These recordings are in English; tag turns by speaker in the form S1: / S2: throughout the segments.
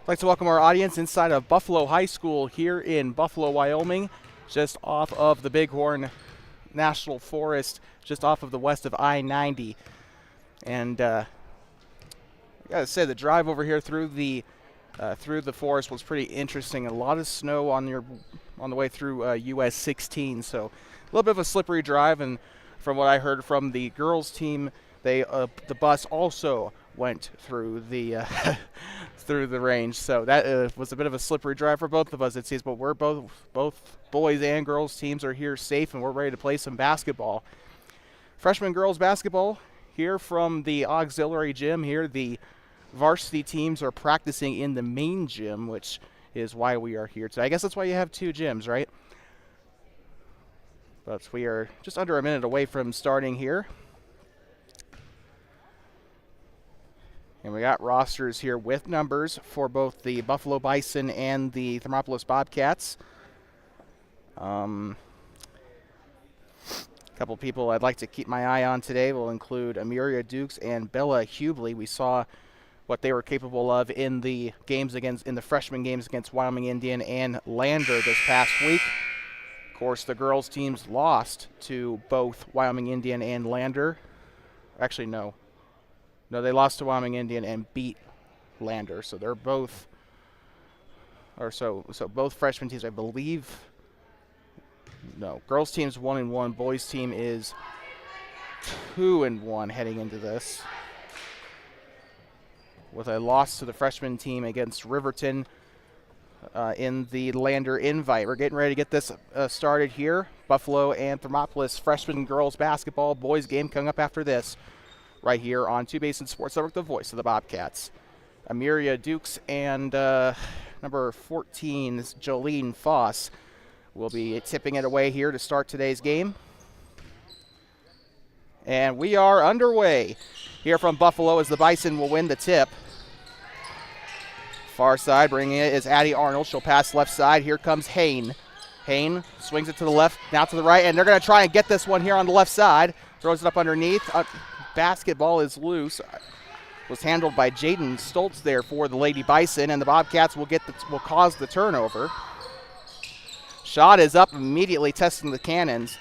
S1: I'd like to welcome our audience inside of Buffalo High School here in Buffalo, Wyoming, just off of the Bighorn National Forest, just off of the west of I-90. And I gotta say, the drive over here through the forest was pretty interesting. A lot of snow on the way through US 16, so a little bit of a slippery drive. And from what I heard from the girls' team, the bus also went through the through the range, so that was a bit of a slippery drive for both of us, it seems. But we're both boys and girls teams are here safe, and we're ready to play some basketball. Freshman girls basketball here from the auxiliary gym here. The varsity teams are practicing in the main gym, which is why we are here today. I guess that's why you have two gyms, right? But we are just under a minute away from starting here. And we got rosters here with numbers for both the Buffalo Bison and the Thermopolis Bobcats. A couple people I'd like to keep my eye on today will include Amiria Dukes and Bella Hubley. We saw what they were capable of in the freshman games against Wyoming Indian and Lander this past week. Of course, the girls teams lost to both Wyoming Indian and Lander. Actually, no, they lost to Wyoming Indian and beat Lander. So they're both, so both freshman teams, I believe. No, girls team's 1-1. Boys team is 2-1 heading into this, with a loss to the freshman team against Riverton in the Lander Invite. We're getting ready to get this started here. Buffalo and Thermopolis freshman girls basketball boys game coming up after this, right here on Two Basin Sports Network, the voice of the Bobcats. Amiria Dukes and number 14, Jolene Foss, will be tipping it away here to start today's game. And we are underway here from Buffalo as the Bison will win the tip. Far side, bringing it is Addie Arnold. She'll pass left side. Here comes Hain. Hain swings it to the left, now to the right, and they're going to try and get this one here on the left side. Throws it up underneath. Basketball is loose. Was handled by Jaden Stoltz there for the Lady Bison, and the Bobcats will cause the turnover. Shot is up immediately, testing the cannons.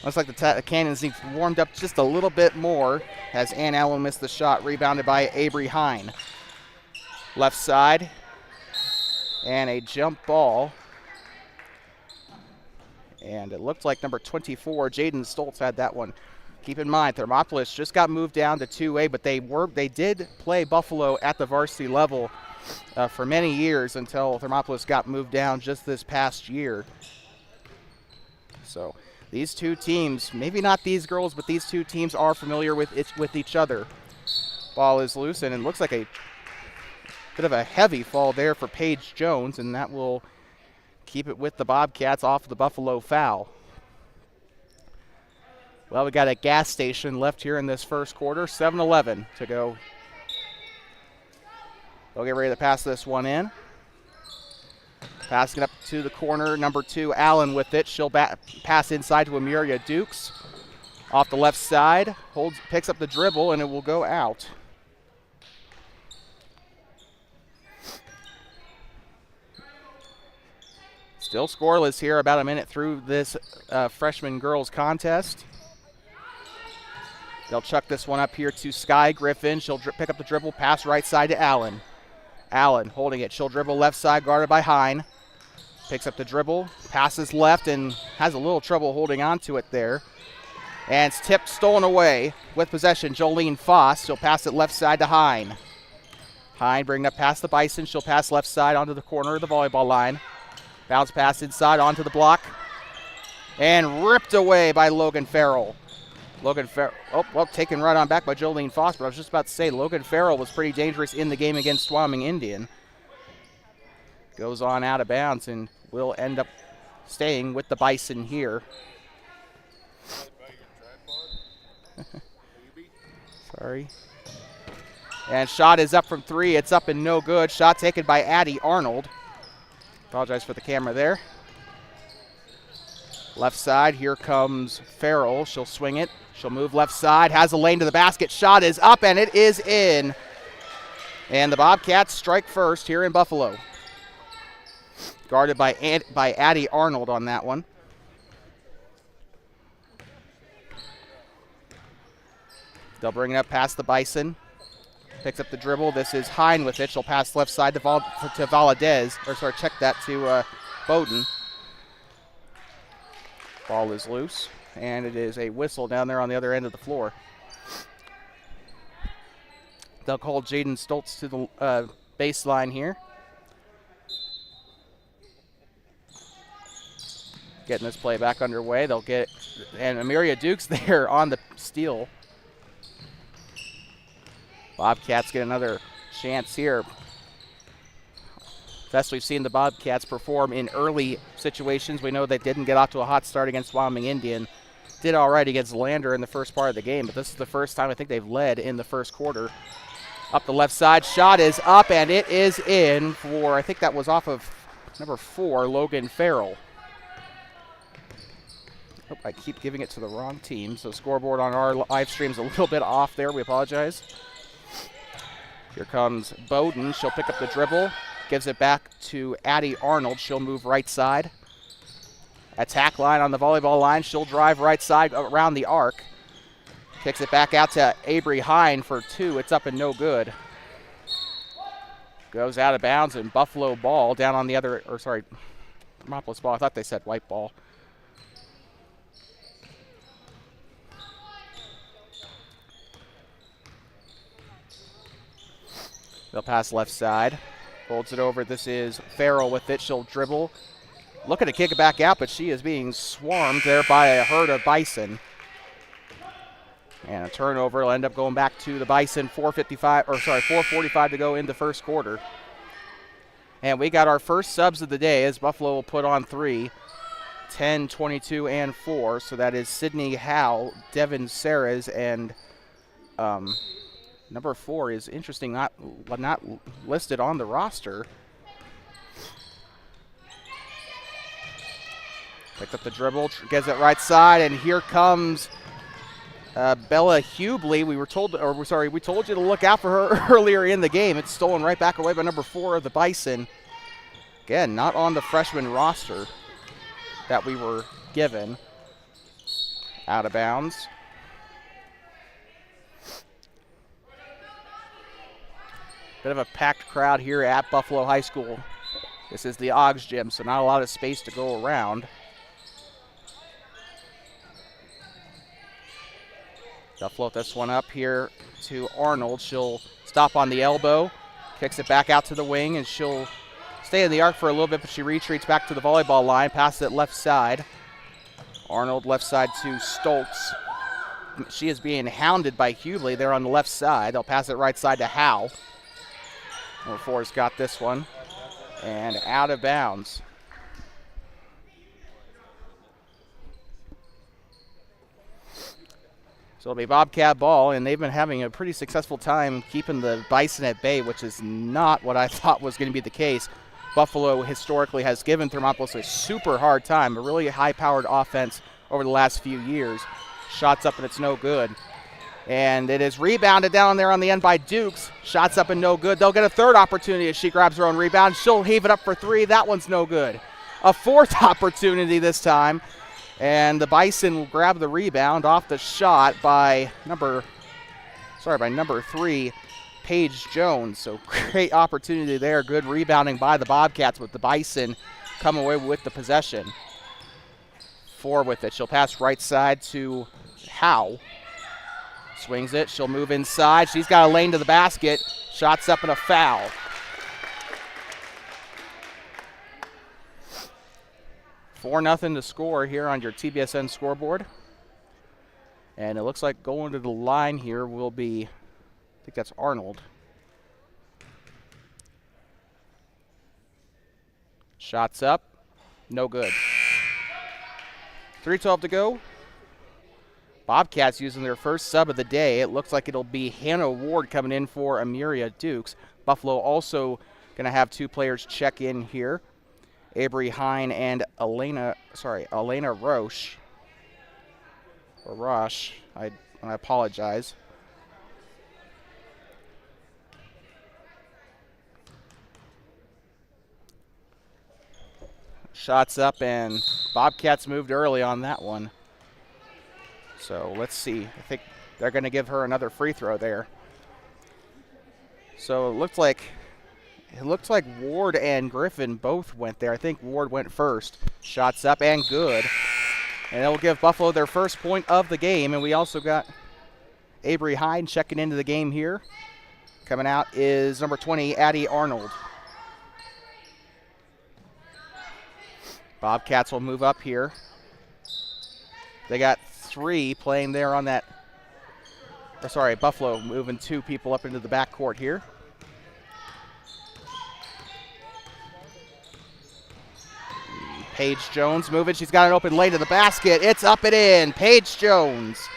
S1: Looks like the cannons need warmed up just a little bit more as Ann Allen missed the shot, rebounded by Avery Hine. Left side, and a jump ball. And it looked like number 24, Jaden Stoltz, had that one. Keep in mind, Thermopolis just got moved down to 2A, but they did play Buffalo at the varsity level for many years until Thermopolis got moved down just this past year. So these two teams, maybe not these girls, but these two teams are familiar with each other. Ball is loose, and it looks like a bit of a heavy fall there for Paige Jones, and that will keep it with the Bobcats off the Buffalo foul. Well, we got a gas station left here in this first quarter. 7-11 to go. They'll get ready to pass this one in. Passing it up to the corner, number 2, Allen with it. She'll pass inside to Amiria Dukes. Off the left side, picks up the dribble, and it will go out. Still scoreless here, about a minute through this freshman girls contest. They'll chuck this one up here to Sky Griffin. She'll pick up the dribble, pass right side to Allen. Allen holding it. She'll dribble left side, guarded by Hine. Picks up the dribble, passes left, and has a little trouble holding on to it there. And it's tipped, stolen away with possession. Jolene Foss. She'll pass it left side to Hine. Hine bringing up past the Bison. She'll pass left side onto the corner of the volleyball line. Bounce pass inside onto the block. And ripped away by Logan Farrell. Taken right on back by Jolene Foss, but I was just about to say Logan Farrell was pretty dangerous in the game against Wyoming Indian. Goes on out of bounds and will end up staying with the Bison here. Sorry. And shot is up from 3. It's up and no good. Shot taken by Addie Arnold. Apologize for the camera there. Left side, here comes Farrell. She'll swing it. She'll move left side, has a lane to the basket. Shot is up, and it is in. And the Bobcats strike first here in Buffalo. Guarded by Addie Arnold on that one. They'll bring it up past the Bison. Picks up the dribble. This is Hine with it. She'll pass left side to Valadez. Or sorry, check that to Bowden. Ball is loose. And it is a whistle down there on the other end of the floor. They'll call Jaden Stoltz to the baseline here. Getting this play back underway. They'll get, and Amiria Dukes there on the steal. Bobcats get another chance here. Best we've seen the Bobcats perform in early situations. We know they didn't get off to a hot start against Wyoming Indian. Did all right against Lander in the first part of the game, but this is the first time I think they've led in the first quarter. Up the left side, shot is up, and it is in for, I think that was off of number 4, Logan Farrell. Oh, I keep giving it to the wrong team, so scoreboard on our live stream's a little bit off there. We apologize. Here comes Bowden. She'll pick up the dribble, gives it back to Addie Arnold. She'll move right side. Attack line on the volleyball line. She'll drive right side around the arc. Kicks it back out to Avery Hine for 2. It's up and no good. Goes out of bounds, and Buffalo ball down on the other, or sorry, Thermopolis ball. I thought they said white ball. They'll pass left side. Holds it over. This is Farrell with it. She'll dribble. Looking to kick it back out, but she is being swarmed there by a herd of Bison. And a turnover will end up going back to the Bison. 4:45 to go in the first quarter. And we got our first subs of the day as Buffalo will put on 3. 10, 22, and 4. So that is Sydney Howe, Devin Serres, and number 4 is interesting, not listed on the roster. Picked up the dribble, gets it right side, and here comes Bella Hubley. We told you to look out for her earlier in the game. It's stolen right back away by number 4 of the Bison. Again, not on the freshman roster that we were given. Out of bounds. Bit of a packed crowd here at Buffalo High School. This is the Oggs Gym, so not a lot of space to go around. They'll float this one up here to Arnold. She'll stop on the elbow, kicks it back out to the wing, and she'll stay in the arc for a little bit, but she retreats back to the volleyball line, passes it left side. Arnold left side to Stoltz. She is being hounded by Hewley there on the left side. They'll pass it right side to Howe. Number 4's got this one, and out of bounds. So it'll be Bobcat ball, and they've been having a pretty successful time keeping the Bison at bay, which is not what I thought was going to be the case. Buffalo historically has given Thermopolis a super hard time, a really high-powered offense over the last few years. Shots up, and it's no good. And it is rebounded down there on the end by Dukes. Shots up and no good. They'll get a third opportunity as she grabs her own rebound. She'll heave it up for 3. That one's no good. A fourth opportunity this time. And the Bison will grab the rebound off the shot by number 3, Paige Jones. So great opportunity there. Good rebounding by the Bobcats with the Bison come away with the possession. 4 with it. She'll pass right side to Howe. Swings it. She'll move inside. She's got a lane to the basket. Shots up and a foul. Four nothing to score here on your TBSN scoreboard. And it looks like going to the line here will be, I think that's Arnold. Shots up. No good. 3:12 to go. Bobcats using their first sub of the day. It looks like it'll be Hannah Ward coming in for Amiria Dukes. Buffalo also going to have 2 players check in here. Avery Hine and Elena Roche. Or Roche. I apologize. Shots up, and Bobcats moved early on that one. So let's see. I think they're going to give her another free throw there. So it looked like Ward and Griffin both went there. I think Ward went first. Shots up and good. And it'll give Buffalo their first point of the game. And we also got Avery Hyde checking into the game here. Coming out is number 20, Addie Arnold. Bobcats will move up here. They got 3 playing there on that. Buffalo moving 2 people up into the backcourt here. Paige Jones moving. She's got an open lane to the basket. It's up and in. Paige Jones.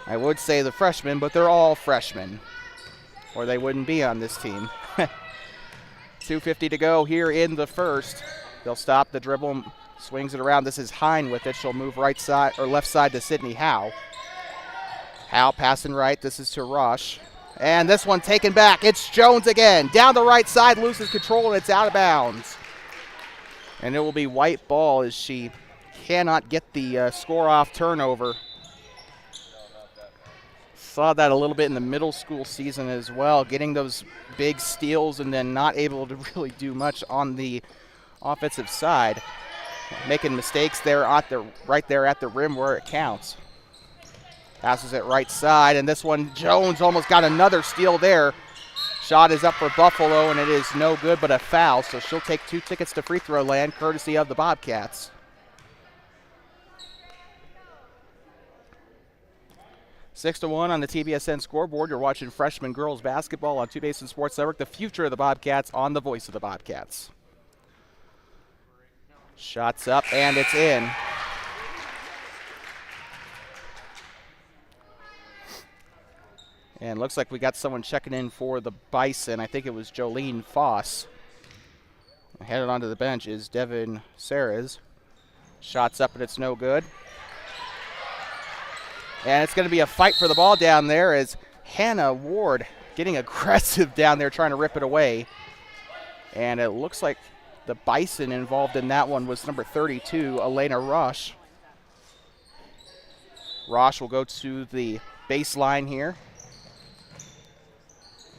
S1: I would say the freshmen, but they're all freshmen, or they wouldn't be on this team. 2:50 to go here in the first. They'll stop the dribble, swings it around. This is Hine with it. She'll move right side or left side to Sydney Howe. Howe passing right. This is to Rush. And this one taken back. It's Jones again. Down the right side, loses control, and it's out of bounds. And it will be white ball as she cannot get the score-off turnover. Saw that a little bit in the middle school season as well, getting those big steals and then not able to really do much on the offensive side. Making mistakes there right there at the rim where it counts. Passes it right side, and this one, Jones almost got another steal there. Shot is up for Buffalo, and it is no good but a foul, so she'll take 2 tickets to free throw land, courtesy of the Bobcats. 6-1 on the TBSN scoreboard. You're watching freshman girls basketball on 2Basin Sports Network. The future of the Bobcats on the voice of the Bobcats. Shots up, and it's in. And looks like we got someone checking in for the Bison. I think it was Jolene Foss. Headed onto the bench is Devin Serres. Shots up, and it's no good. And it's going to be a fight for the ball down there as Hannah Ward getting aggressive down there trying to rip it away. And it looks like the Bison involved in that one was number 32, Elena Rosh. Rosh will go to the baseline here.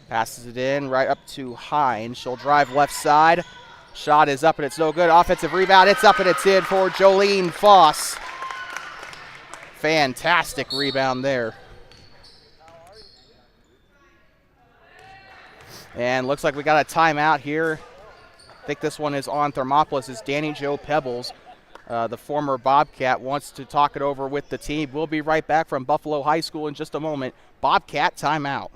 S1: Passes it in right up to Hine. She'll drive left side. Shot is up and it's no good. Offensive rebound. It's up and it's in for Jolene Foss. Fantastic rebound there. And looks like we got a timeout here. I think this one is on Thermopolis. It's Danny Jo Pebbles, the former Bobcat, wants to talk it over with the team. We'll be right back from Buffalo High School in just a moment. Bobcat timeout.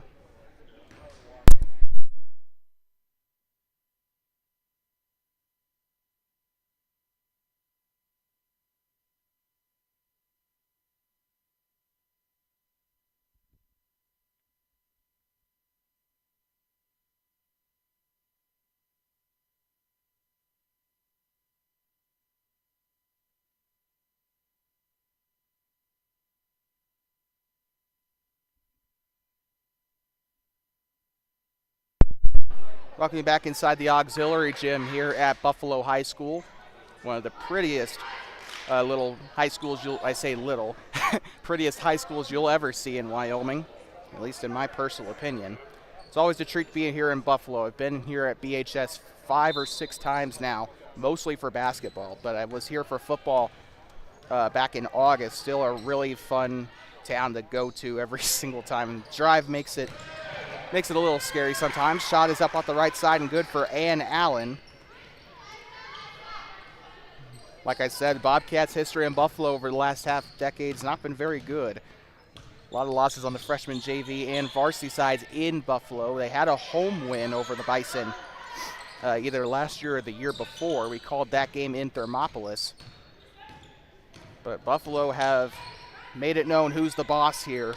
S1: Welcome you back inside the auxiliary gym here at Buffalo High School. One of the prettiest little high schools, prettiest high schools you'll ever see in Wyoming, at least in my personal opinion. It's always a treat being here in Buffalo. I've been here at BHS 5 or 6 times now, mostly for basketball, but I was here for football back in August. Still a really fun town to go to every single time. Drive makes it a little scary sometimes. Shot is up off the right side and good for Ann Allen. Like I said, Bobcats history in Buffalo over the last half decade's not been very good. A lot of losses on the freshman JV and varsity sides in Buffalo. They had a home win over the Bison either last year or the year before. We called that game in Thermopolis. But Buffalo have made it known who's the boss here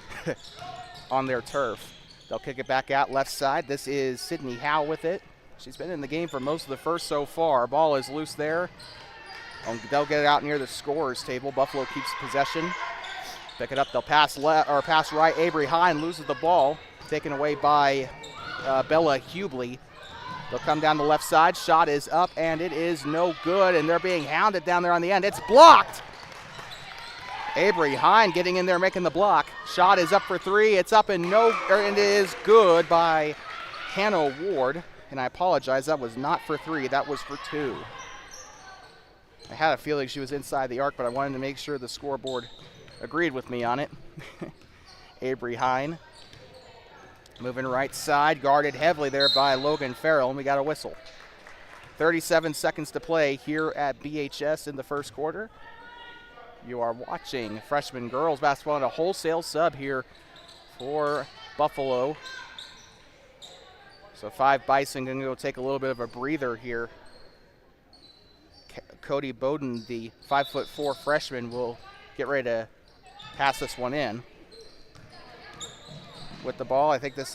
S1: on their turf. They'll kick it back out left side. This is Sydney Howe with it. She's been in the game for most of the first so far. Ball is loose there. They'll get it out near the scorer's table. Buffalo keeps possession. Pick it up. They'll pass left or pass right. Avery Hine loses the ball, taken away by Bella Hubley. They'll come down the left side. Shot is up, and it is no good, and they're being hounded down there on the end. It's blocked. Avery Hine getting in there, making the block. Shot is up for three. It's up and it is good by Hannah Ward. And I apologize, that was not for three, that was for two. I had a feeling she was inside the arc, but I wanted to make sure the scoreboard agreed with me on it. Avery Hine moving right side, guarded heavily there by Logan Farrell, and we got a whistle. 37 seconds to play here at BHS in the first quarter. You are watching freshman girls basketball and a wholesale sub here for Buffalo. So 5 Bison going to go take a little bit of a breather here. Cody Bowden, the 5'4" freshman, will get ready to pass this one in. With the ball, I think that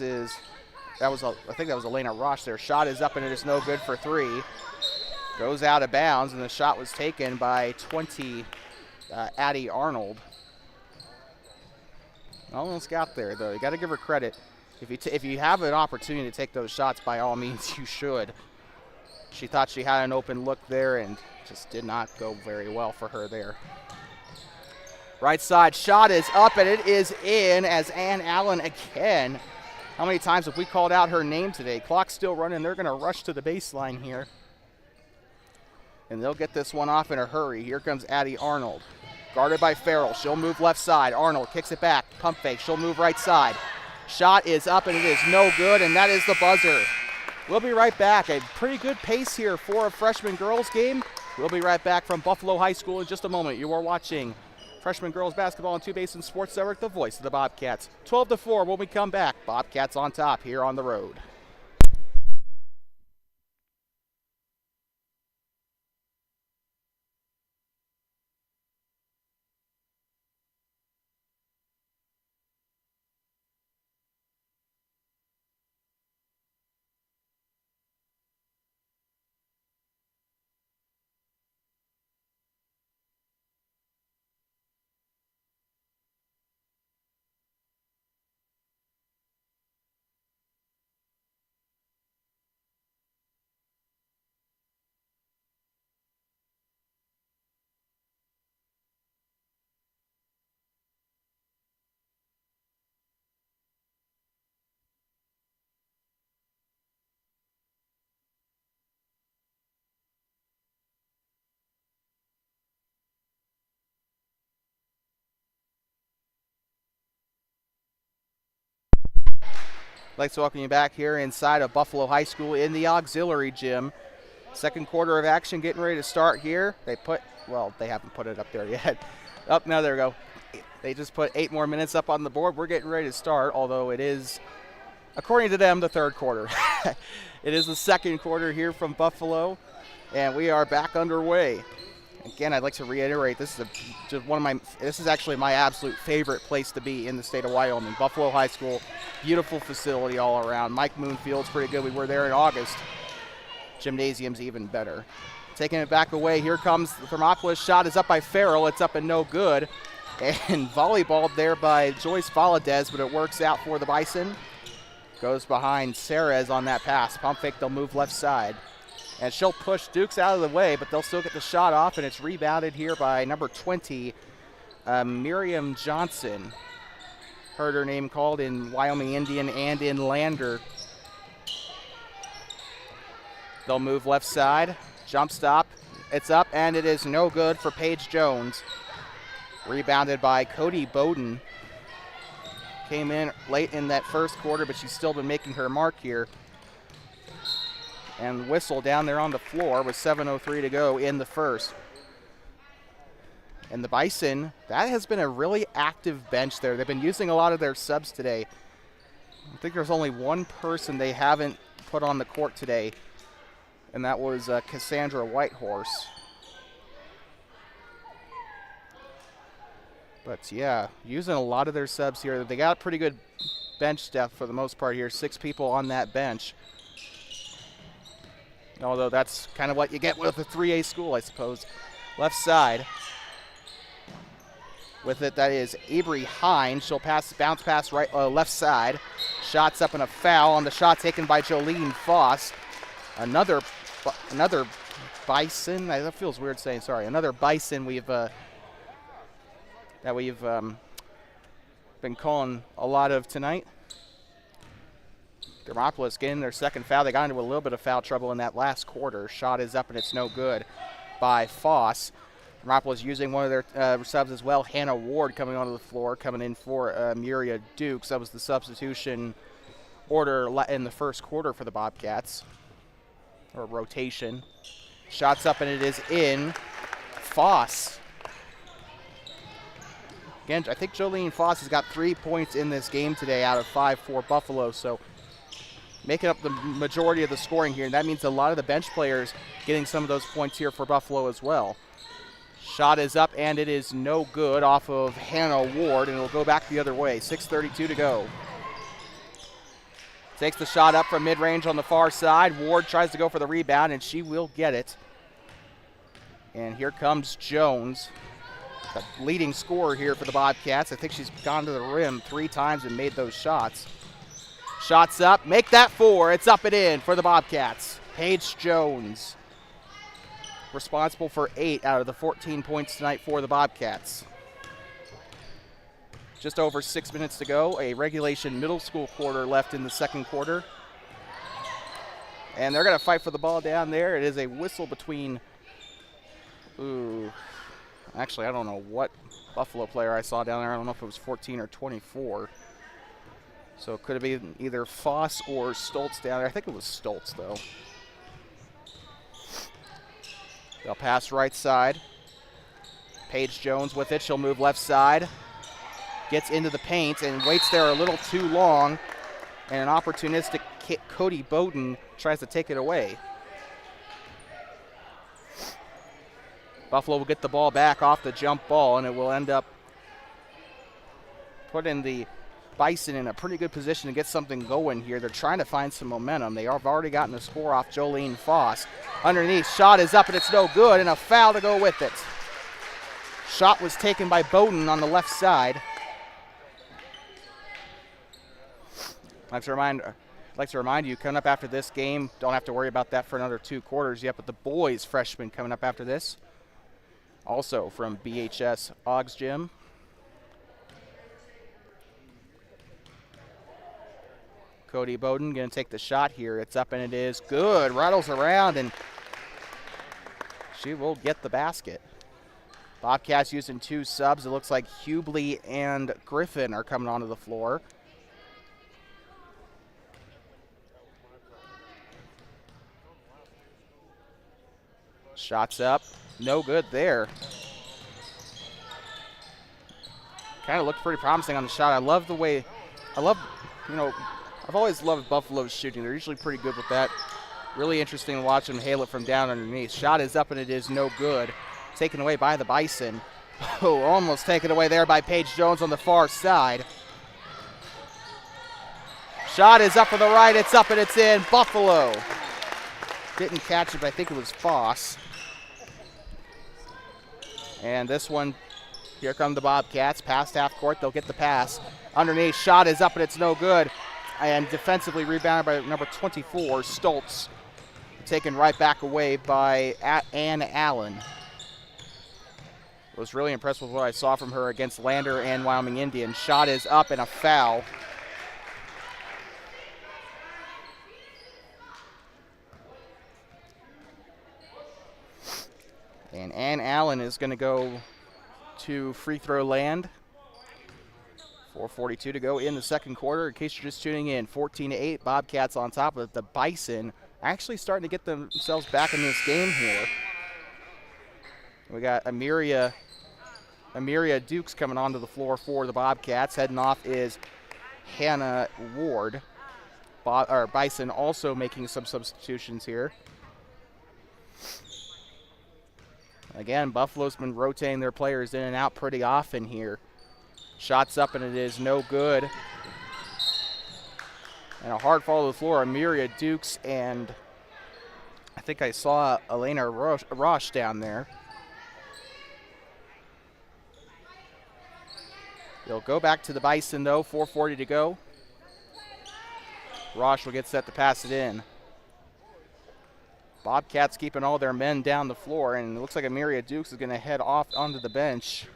S1: was Elena Roche there. Shot is up and it is no good for three. Goes out of bounds, and the shot was taken by 20 Addie Arnold. Almost got there though. You got to give her credit. If you have an opportunity to take those shots, by all means you should. She thought she had an open look there and just did not go very well for her there. Right side shot is up and it is in as Ann Allen again. How many times have we called out her name today? Clock's still running. They're going to rush to the baseline here. And they'll get this one off in a hurry. Here comes Addie Arnold. Guarded by Farrell. She'll move left side. Arnold kicks it back. Pump fake. She'll move right side. Shot is up and it is no good, and that is the buzzer. We'll be right back. A pretty good pace here for a freshman girls game. We'll be right back from Buffalo High School in just a moment. You are watching freshman girls basketball on Two Basin Sports Network, the voice of the Bobcats. 12-4 when we come back. Bobcats on top here on the road. I'd like to welcome you back here inside of Buffalo High School in the auxiliary gym. Second quarter of action getting ready to start here. They haven't put it up there yet. Now there we go. They just put 8 more minutes up on the board. We're getting ready to start, although it is, according to them, the third quarter. It is the second quarter here from Buffalo, and we are back underway. Again, I'd like to reiterate, this is actually my absolute favorite place to be in the state of Wyoming. Buffalo High School, beautiful facility all around. Mike Moon Field's pretty good. We were there in August. Gymnasium's even better. Taking it back away, here comes the Thermopolis. Shot is up by Farrell. It's up and no good. And volleyballed there by Joyce Valadez, but it works out for the Bison. Goes behind Serez on that pass. Pump fake, they'll move left side. And she'll push Dukes out of the way, but they'll still get the shot off, and it's rebounded here by number 20, Miriam Johnson. Heard her name called in Wyoming Indian and in Lander. They'll move left side. Jump stop. It's up, and it is no good for Paige Jones. Rebounded by Cody Bowden. Came in late in that first quarter, but she's still been making her mark here. And whistle down there on the floor with 7:03 to go in the first. And the Bison, that has been a really active bench there. They've been using a lot of their subs today. I think there's only one person they haven't put on the court today, and that was Cassandra Whitehorse. But yeah, using a lot of their subs here. They got pretty good bench depth for the most part here. 6 people on that bench. Although that's kind of what you get with a 3A school, I suppose. Left side. With it, that is Avery Hine. She'll bounce pass left side. Shots up and a foul on the shot taken by Jolene Foss. Another Bison. That feels weird saying sorry. Another Bison that we've been calling a lot of tonight. Thermopolis getting their second foul. They got into a little bit of foul trouble in that last quarter. Shot is up and it's no good by Foss. Thermopolis using one of their subs as well. Hannah Ward coming onto the floor, coming in for Muria Dukes. That was the substitution order in the first quarter for the Bobcats, or rotation. Shots up and it is in. Foss. Again, I think Jolene Foss has got 3 points in this game today out of 5 for Buffalo, so making up the majority of the scoring here. And that means a lot of the bench players getting some of those points here for Buffalo as well. Shot is up and it is no good off of Hannah Ward, and it'll go back the other way. 6:32 to go. Takes the shot up from mid-range on the far side. Ward tries to go for the rebound, and she will get it. And here comes Jones, the leading scorer here for the Bobcats. I think she's gone to the rim 3 times and made those shots. Shots up, make that 4. It's up and in for the Bobcats. Paige Jones, responsible for 8 out of the 14 points tonight for the Bobcats. Just over 6 minutes to go. A regulation middle school quarter left in the second quarter. And they're going to fight for the ball down there. It is a whistle between, actually I don't know what Buffalo player I saw down there. I don't know if it was 14 or 24. So it could have been either Foss or Stoltz down there. I think it was Stoltz though. They'll pass right side. Paige Jones with it. She'll move left side. Gets into the paint and waits there a little too long. And an opportunistic Cody Bowden tries to take it away. Buffalo will get the ball back off the jump ball, and it will end up putting the Bison in a pretty good position to get something going here. They're trying to find some momentum. They have already gotten a score off Jolene Foss. Underneath, shot is up and it's no good, and a foul to go with it. Shot was taken by Bowden on the left side. I'd like to remind you, coming up after this game, don't have to worry about that for another 2 quarters yet, but the boys freshmen coming up after this. Also from BHS Oggs Gym. Cody Bowden going to take the shot here. It's up and it is good. Rattles around and she will get the basket. Bobcats using 2 subs. It looks like Hubley and Griffin are coming onto the floor. Shots up. No good there. Kind of looked pretty promising on the shot. I've always loved Buffalo's shooting. They're usually pretty good with that. Really interesting to watch them hail it from down underneath. Shot is up and it is no good. Taken away by the Bison. Oh, almost taken away there by Paige Jones on the far side. Shot is up for the right. It's up and it's in. Buffalo didn't catch it, but I think it was Foss. And this one, here come the Bobcats. Past half court, they'll get the pass. Underneath, shot is up and it's no good. And defensively rebounded by number 24, Stoltz. Taken right back away by Ann Allen. Was really impressed with what I saw from her against Lander and Wyoming Indians. Shot is up and a foul. And Ann Allen is going to go to free throw land. 4:42 to go in the second quarter. In case you're just tuning in, 14-8, Bobcats on top of the Bison. Actually starting to get themselves back in this game here. We got Amiria Dukes coming onto the floor for the Bobcats. Heading off is Hannah Ward. Bison also making some substitutions here. Again, Buffalo's been rotating their players in and out pretty often here. Shots up and it is no good. And a hard fall to the floor. Amiria Dukes and I think I saw Elena Roche down there. They'll go back to the Bison though, 4:40 to go. Roche will get set to pass it in. Bobcats keeping all their men down the floor, and it looks like Amiria Dukes is going to head off onto the bench.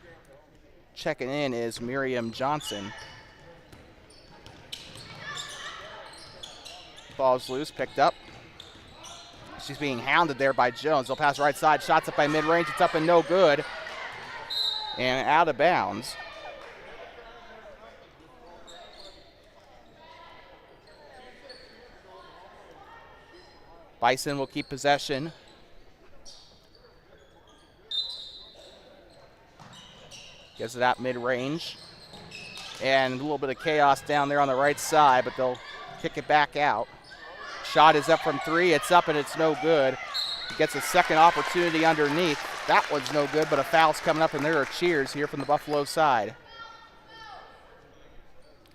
S1: Checking in is Miriam Johnson. Ball's loose, picked up. She's being hounded there by Jones. They'll pass right side, shots up by mid-range, it's up and no good. And out of bounds. Bison will keep possession. Gets it out mid-range. And a little bit of chaos down there on the right side, but they'll kick it back out. Shot is up from 3. It's up and it's no good. He gets a second opportunity underneath. That one's no good, but a foul's coming up, and there are cheers here from the Buffalo side.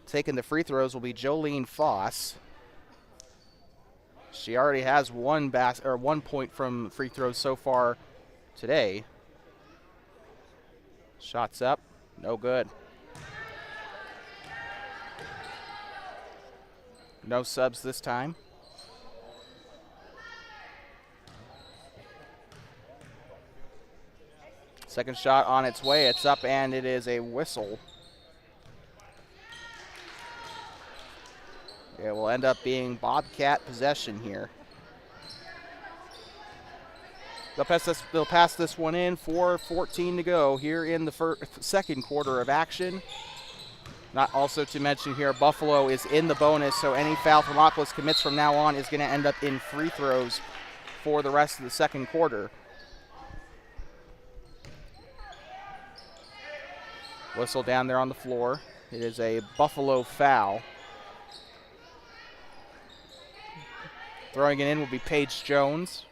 S1: Taking the free throws will be Jolene Foss. She already has 1 point from free throws so far today. Shots up, no good. No subs this time. Second shot on its way, it's up and it is a whistle. It will end up being Bobcat possession here. They'll pass this one in, 4:14 to go here in the second quarter of action. Not also to mention here, Buffalo is in the bonus, so any foul Thermopolis commits from now on is going to end up in free throws for the rest of the second quarter. Whistle down there on the floor. It is a Buffalo foul. Throwing it in will be Paige Jones.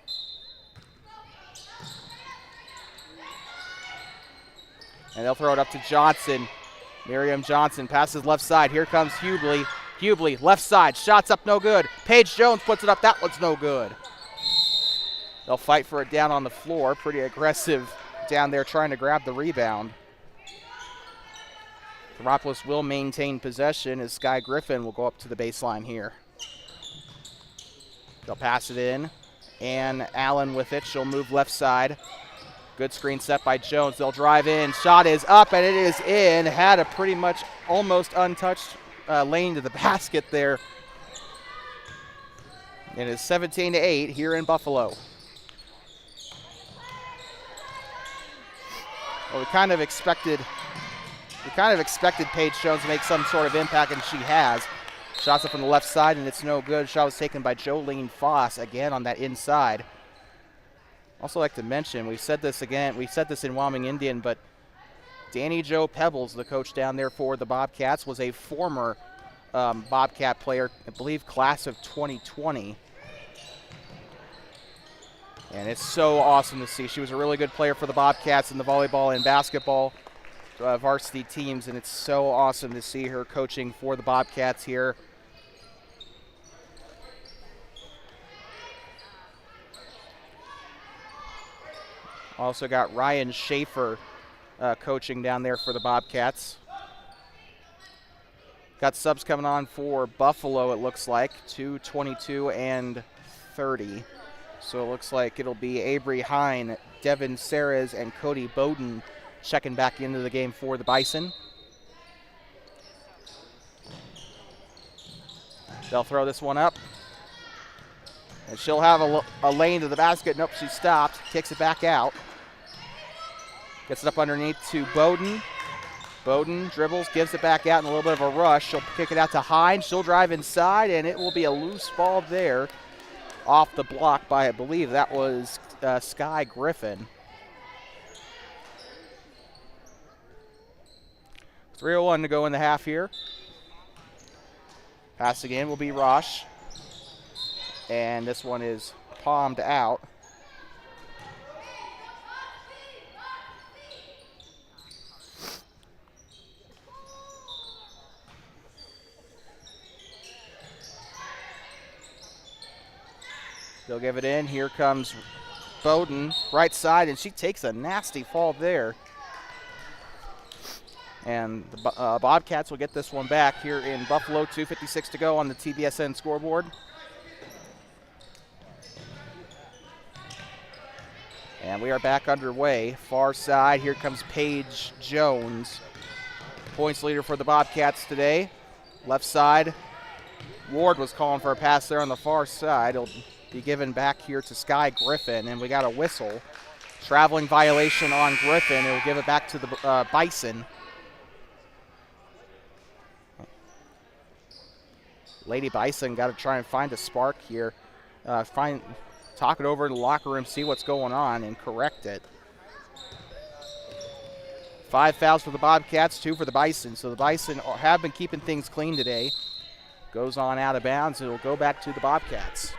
S1: And they'll throw it up to Johnson. Miriam Johnson passes left side. Here comes Hubley. Hubley, left side. Shots up, no good. Paige Jones puts it up. That one's no good. They'll fight for it down on the floor. Pretty aggressive down there trying to grab the rebound. Thermopolis will maintain possession as Sky Griffin will go up to the baseline here. They'll pass it in. And Allen with it. She'll move left side. Good screen set by Jones. They'll drive in. Shot is up and it is in. Had a pretty much almost untouched lane to the basket there. It is 17-8 here in Buffalo. Well, we kind of expected Paige Jones to make some sort of impact, and she has. Shots up from the left side, and it's no good. Shot was taken by Jolene Foss again on that inside. Also like to mention, we said this in Wyoming Indian, but Danny Jo Pebbles, the coach down there for the Bobcats, was a former Bobcat player, I believe class of 2020. And it's so awesome to see. She was a really good player for the Bobcats in the volleyball and basketball varsity teams, and it's so awesome to see her coaching for the Bobcats here. Also got Ryan Schaefer coaching down there for the Bobcats. Got subs coming on for Buffalo, it looks like, 22 and 30. So it looks like it'll be Avery Hine, Devin Serres, and Cody Bowden checking back into the game for the Bison. They'll throw this one up. And she'll have a lane to the basket. Nope, she stopped. Kicks it back out. Gets it up underneath to Bowden. Bowden dribbles, gives it back out in a little bit of a rush. She'll kick it out to Hine. She'll drive inside, and it will be a loose ball there off the block by, I believe that was Sky Griffin. 3:01 to go in the half here. Pass again will be Rosh. And this one is palmed out. They'll give it in. Here comes Bowden, right side, and she takes a nasty fall there. And the Bobcats will get this one back here in Buffalo. 2:56 to go on the TBSN scoreboard. And we are back underway. Far side, here comes Paige Jones. Points leader for the Bobcats today. Left side, Ward was calling for a pass there on the far side. It'll be given back here to Sky Griffin, and we got a whistle. Traveling violation on Griffin. It'll give it back to the Bison. Lady Bison got to try and find a spark here. Talk it over in the locker room, see what's going on, and correct it. 5 fouls for the Bobcats, 2 for the Bison. So the Bison have been keeping things clean today. Goes on out of bounds. It'll go back to the Bobcats.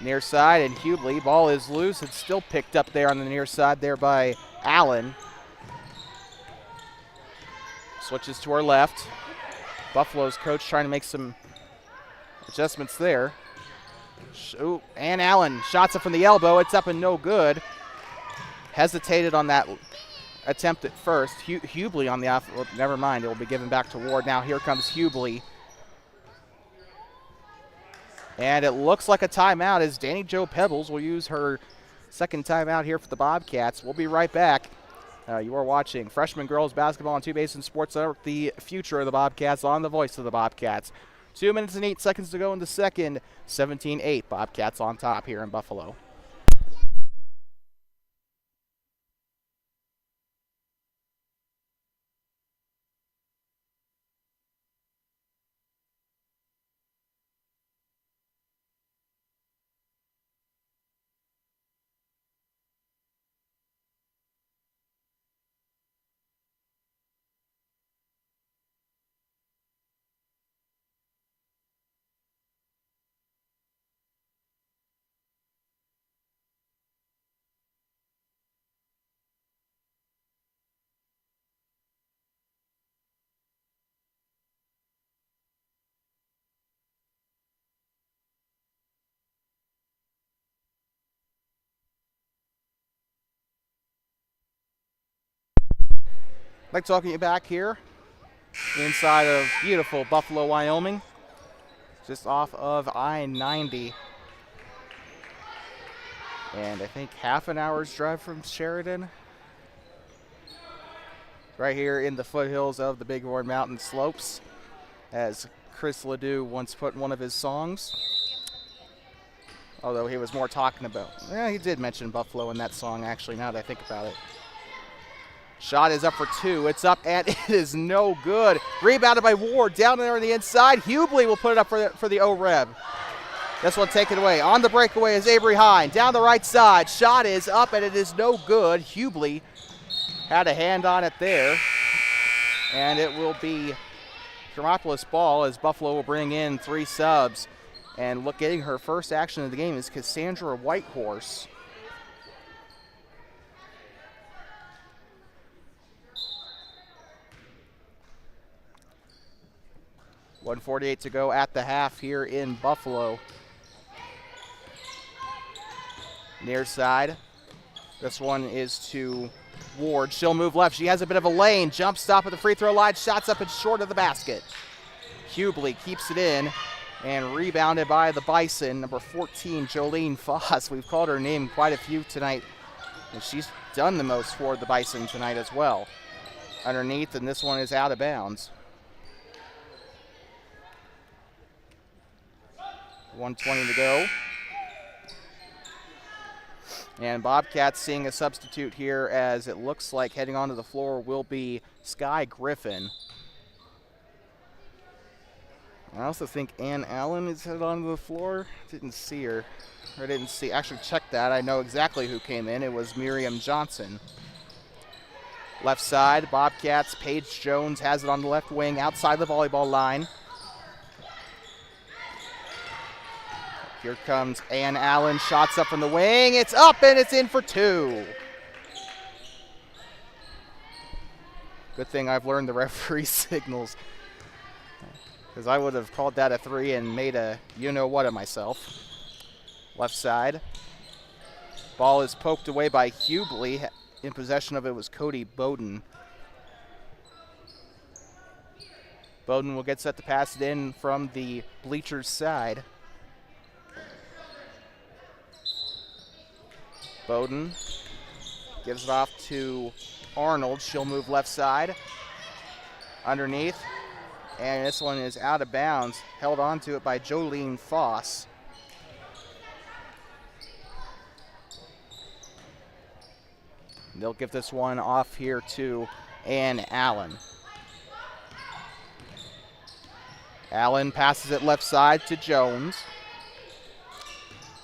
S1: Near side, and Hubley. Ball is loose. It's still picked up there on the near side there by Allen. Switches to our left. Buffalo's coach trying to make some adjustments there. Ooh, and Allen shots it from the elbow. It's up and no good. Hesitated on that attempt at first. Hubley on the off. Well, never mind. It will be given back to Ward. Now here comes Hubley. And it looks like a timeout as Danny Jo Pebbles will use her second timeout here for the Bobcats. We'll be right back. You are watching Freshman Girls Basketball on Two Basin Sports Network, the future of the Bobcats on the voice of the Bobcats. 2 minutes and 8 seconds to go in the second. 17-8, Bobcats on top here in Buffalo. I'd like talking you back here inside of beautiful Buffalo, Wyoming, just off of I-90. And I think half an hour's drive from Sheridan. Right here in the foothills of the Bighorn Mountain slopes, as Chris Ledoux once put in one of his songs. Although he was more talking about, he did mention Buffalo in that song actually, now that I think about it. Shot is up for 2. It's up and it is no good. Rebounded by Ward down there on the inside. Hubley will put it up for the O-Reb. This one taken away. On the breakaway is Avery Hine. Down the right side. Shot is up and it is no good. Hubley had a hand on it there. And it will be Thermopolis ball as Buffalo will bring in 3 subs. And getting her first action of the game is Cassandra Whitehorse. .148 to go at the half here in Buffalo. Near side. This one is to Ward. She'll move left. She has a bit of a lane. Jump stop at the free throw line. Shots up and short of the basket. Hubley keeps it in and rebounded by the Bison. Number 14, Jolene Foss. We've called her name quite a few tonight. And she's done the most for the Bison tonight as well. Underneath, and this one is out of bounds. 1:20 to go. And Bobcats seeing a substitute here, as it looks like heading onto the floor will be Sky Griffin. I also think Ann Allen is headed onto the floor. Didn't see her. Actually checked that. I know exactly who came in. It was Miriam Johnson. Left side, Bobcats. Paige Jones has it on the left wing outside the volleyball line. Here comes Ann Allen, shots up from the wing. It's up and it's in for 2. Good thing I've learned the referee signals, because I would have called that a 3 and made a you-know-what of myself. Left side. Ball is poked away by Hubley. In possession of it was Cody Bowden. Bowden will get set to pass it in from the bleachers side. Bowden gives it off to Arnold. She'll move left side. Underneath. And this one is out of bounds. Held onto it by Jolene Foss. They'll give this one off here to Ann Allen. Allen passes it left side to Jones.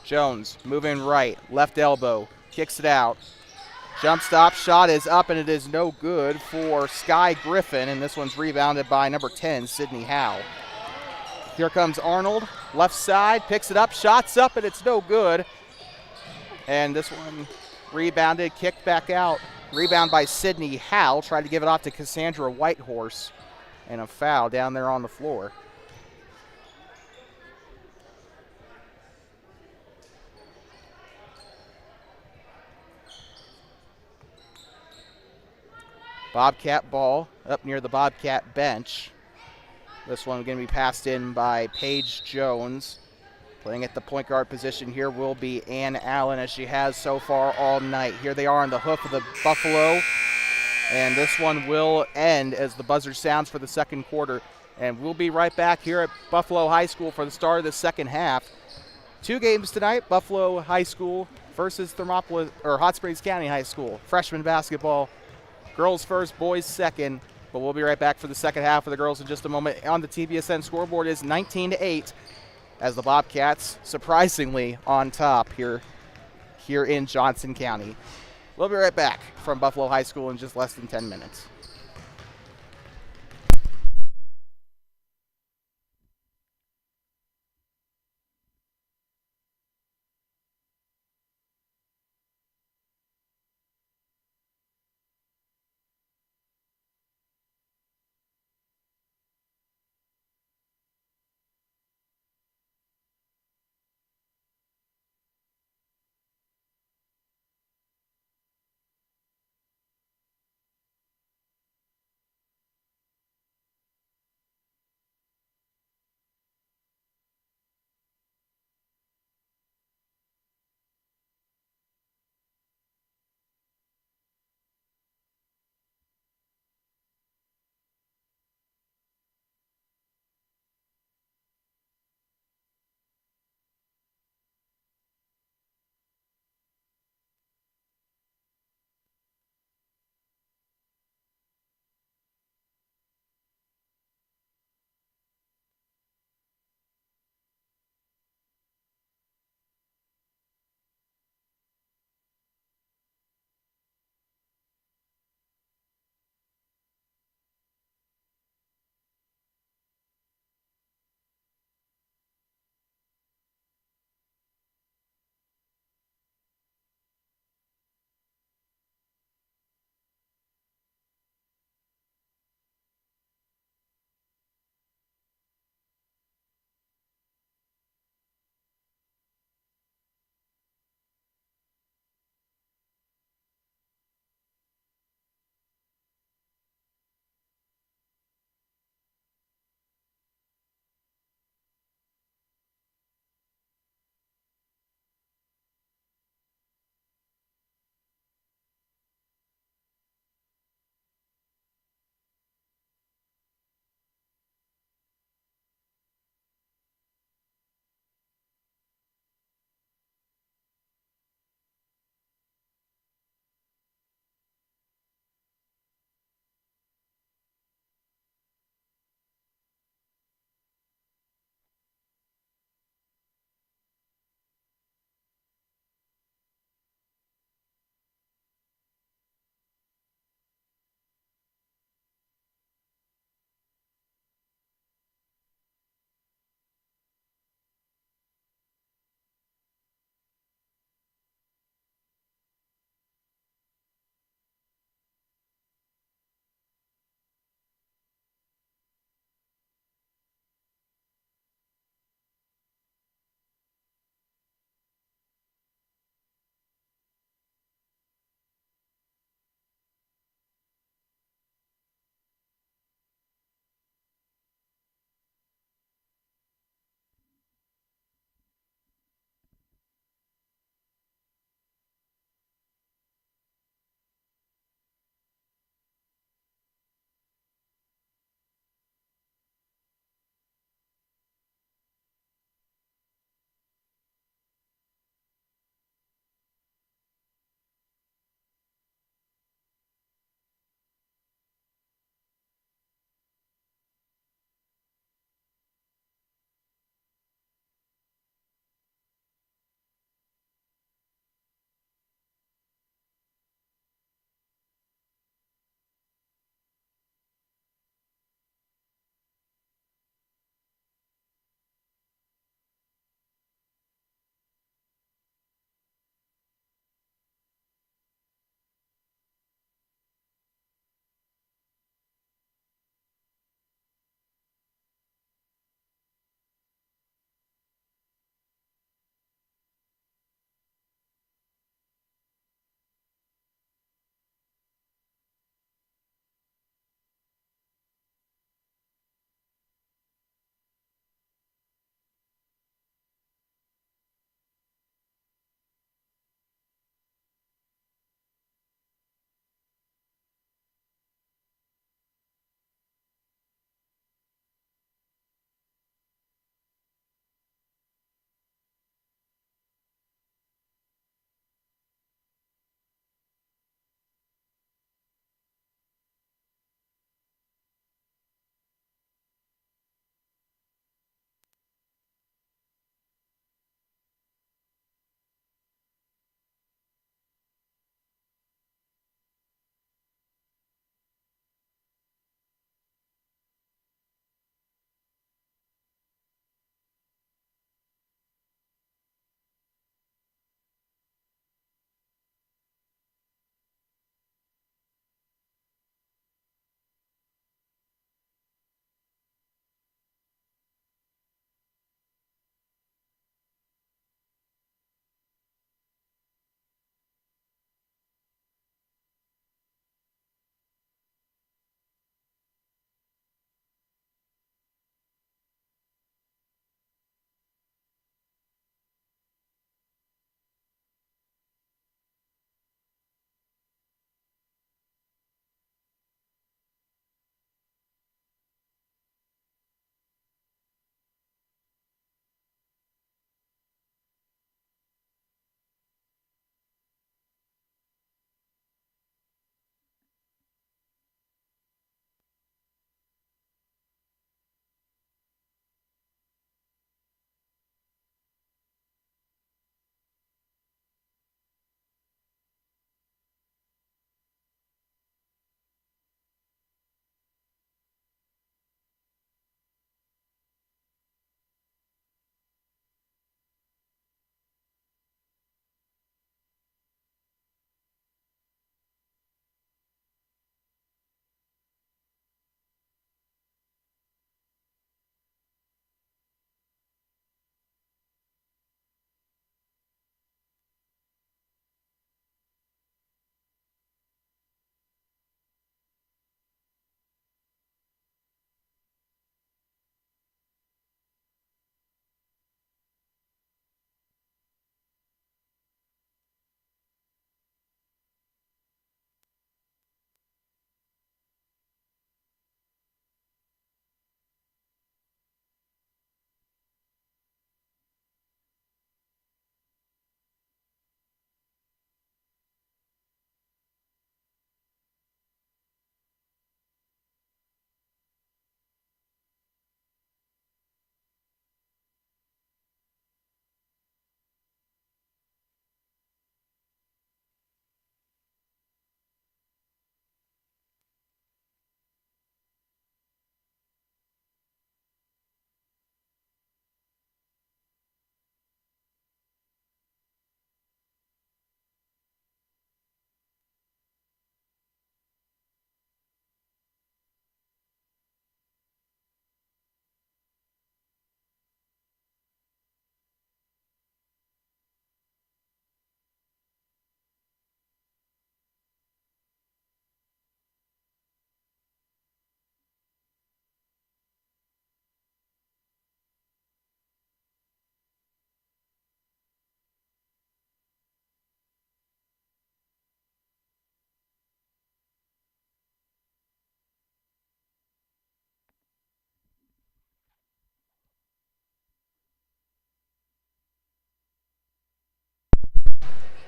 S1: Jones moving right, left elbow, kicks it out. Jump stop, shot is up, and it is no good for Sky Griffin, and this one's rebounded by number 10, Sydney Howe. Here comes Arnold, left side, picks it up, shots up, and it's no good. And this one rebounded, kicked back out. Rebound by Sydney Howe, tried to give it off to Cassandra Whitehorse, and a foul down there on the floor. Bobcat ball up near the Bobcat bench. This one going to be passed in by Paige Jones. Playing at the point guard position here will be Ann Allen, as she has so far all night. Here they are on the hoof of the Buffalo. And this one will end as the buzzer sounds for the second quarter. And we'll be right back here at Buffalo High School for the start of the second half. 2 games tonight, Buffalo High School versus Hot Springs County High School. Freshman basketball, girls first, boys second. But we'll be right back for the second half for the girls in just a moment. On the TBSN scoreboard is 19-8 as the Bobcats surprisingly on top here in Johnson County. We'll be right back from Buffalo High School in just less than 10 minutes.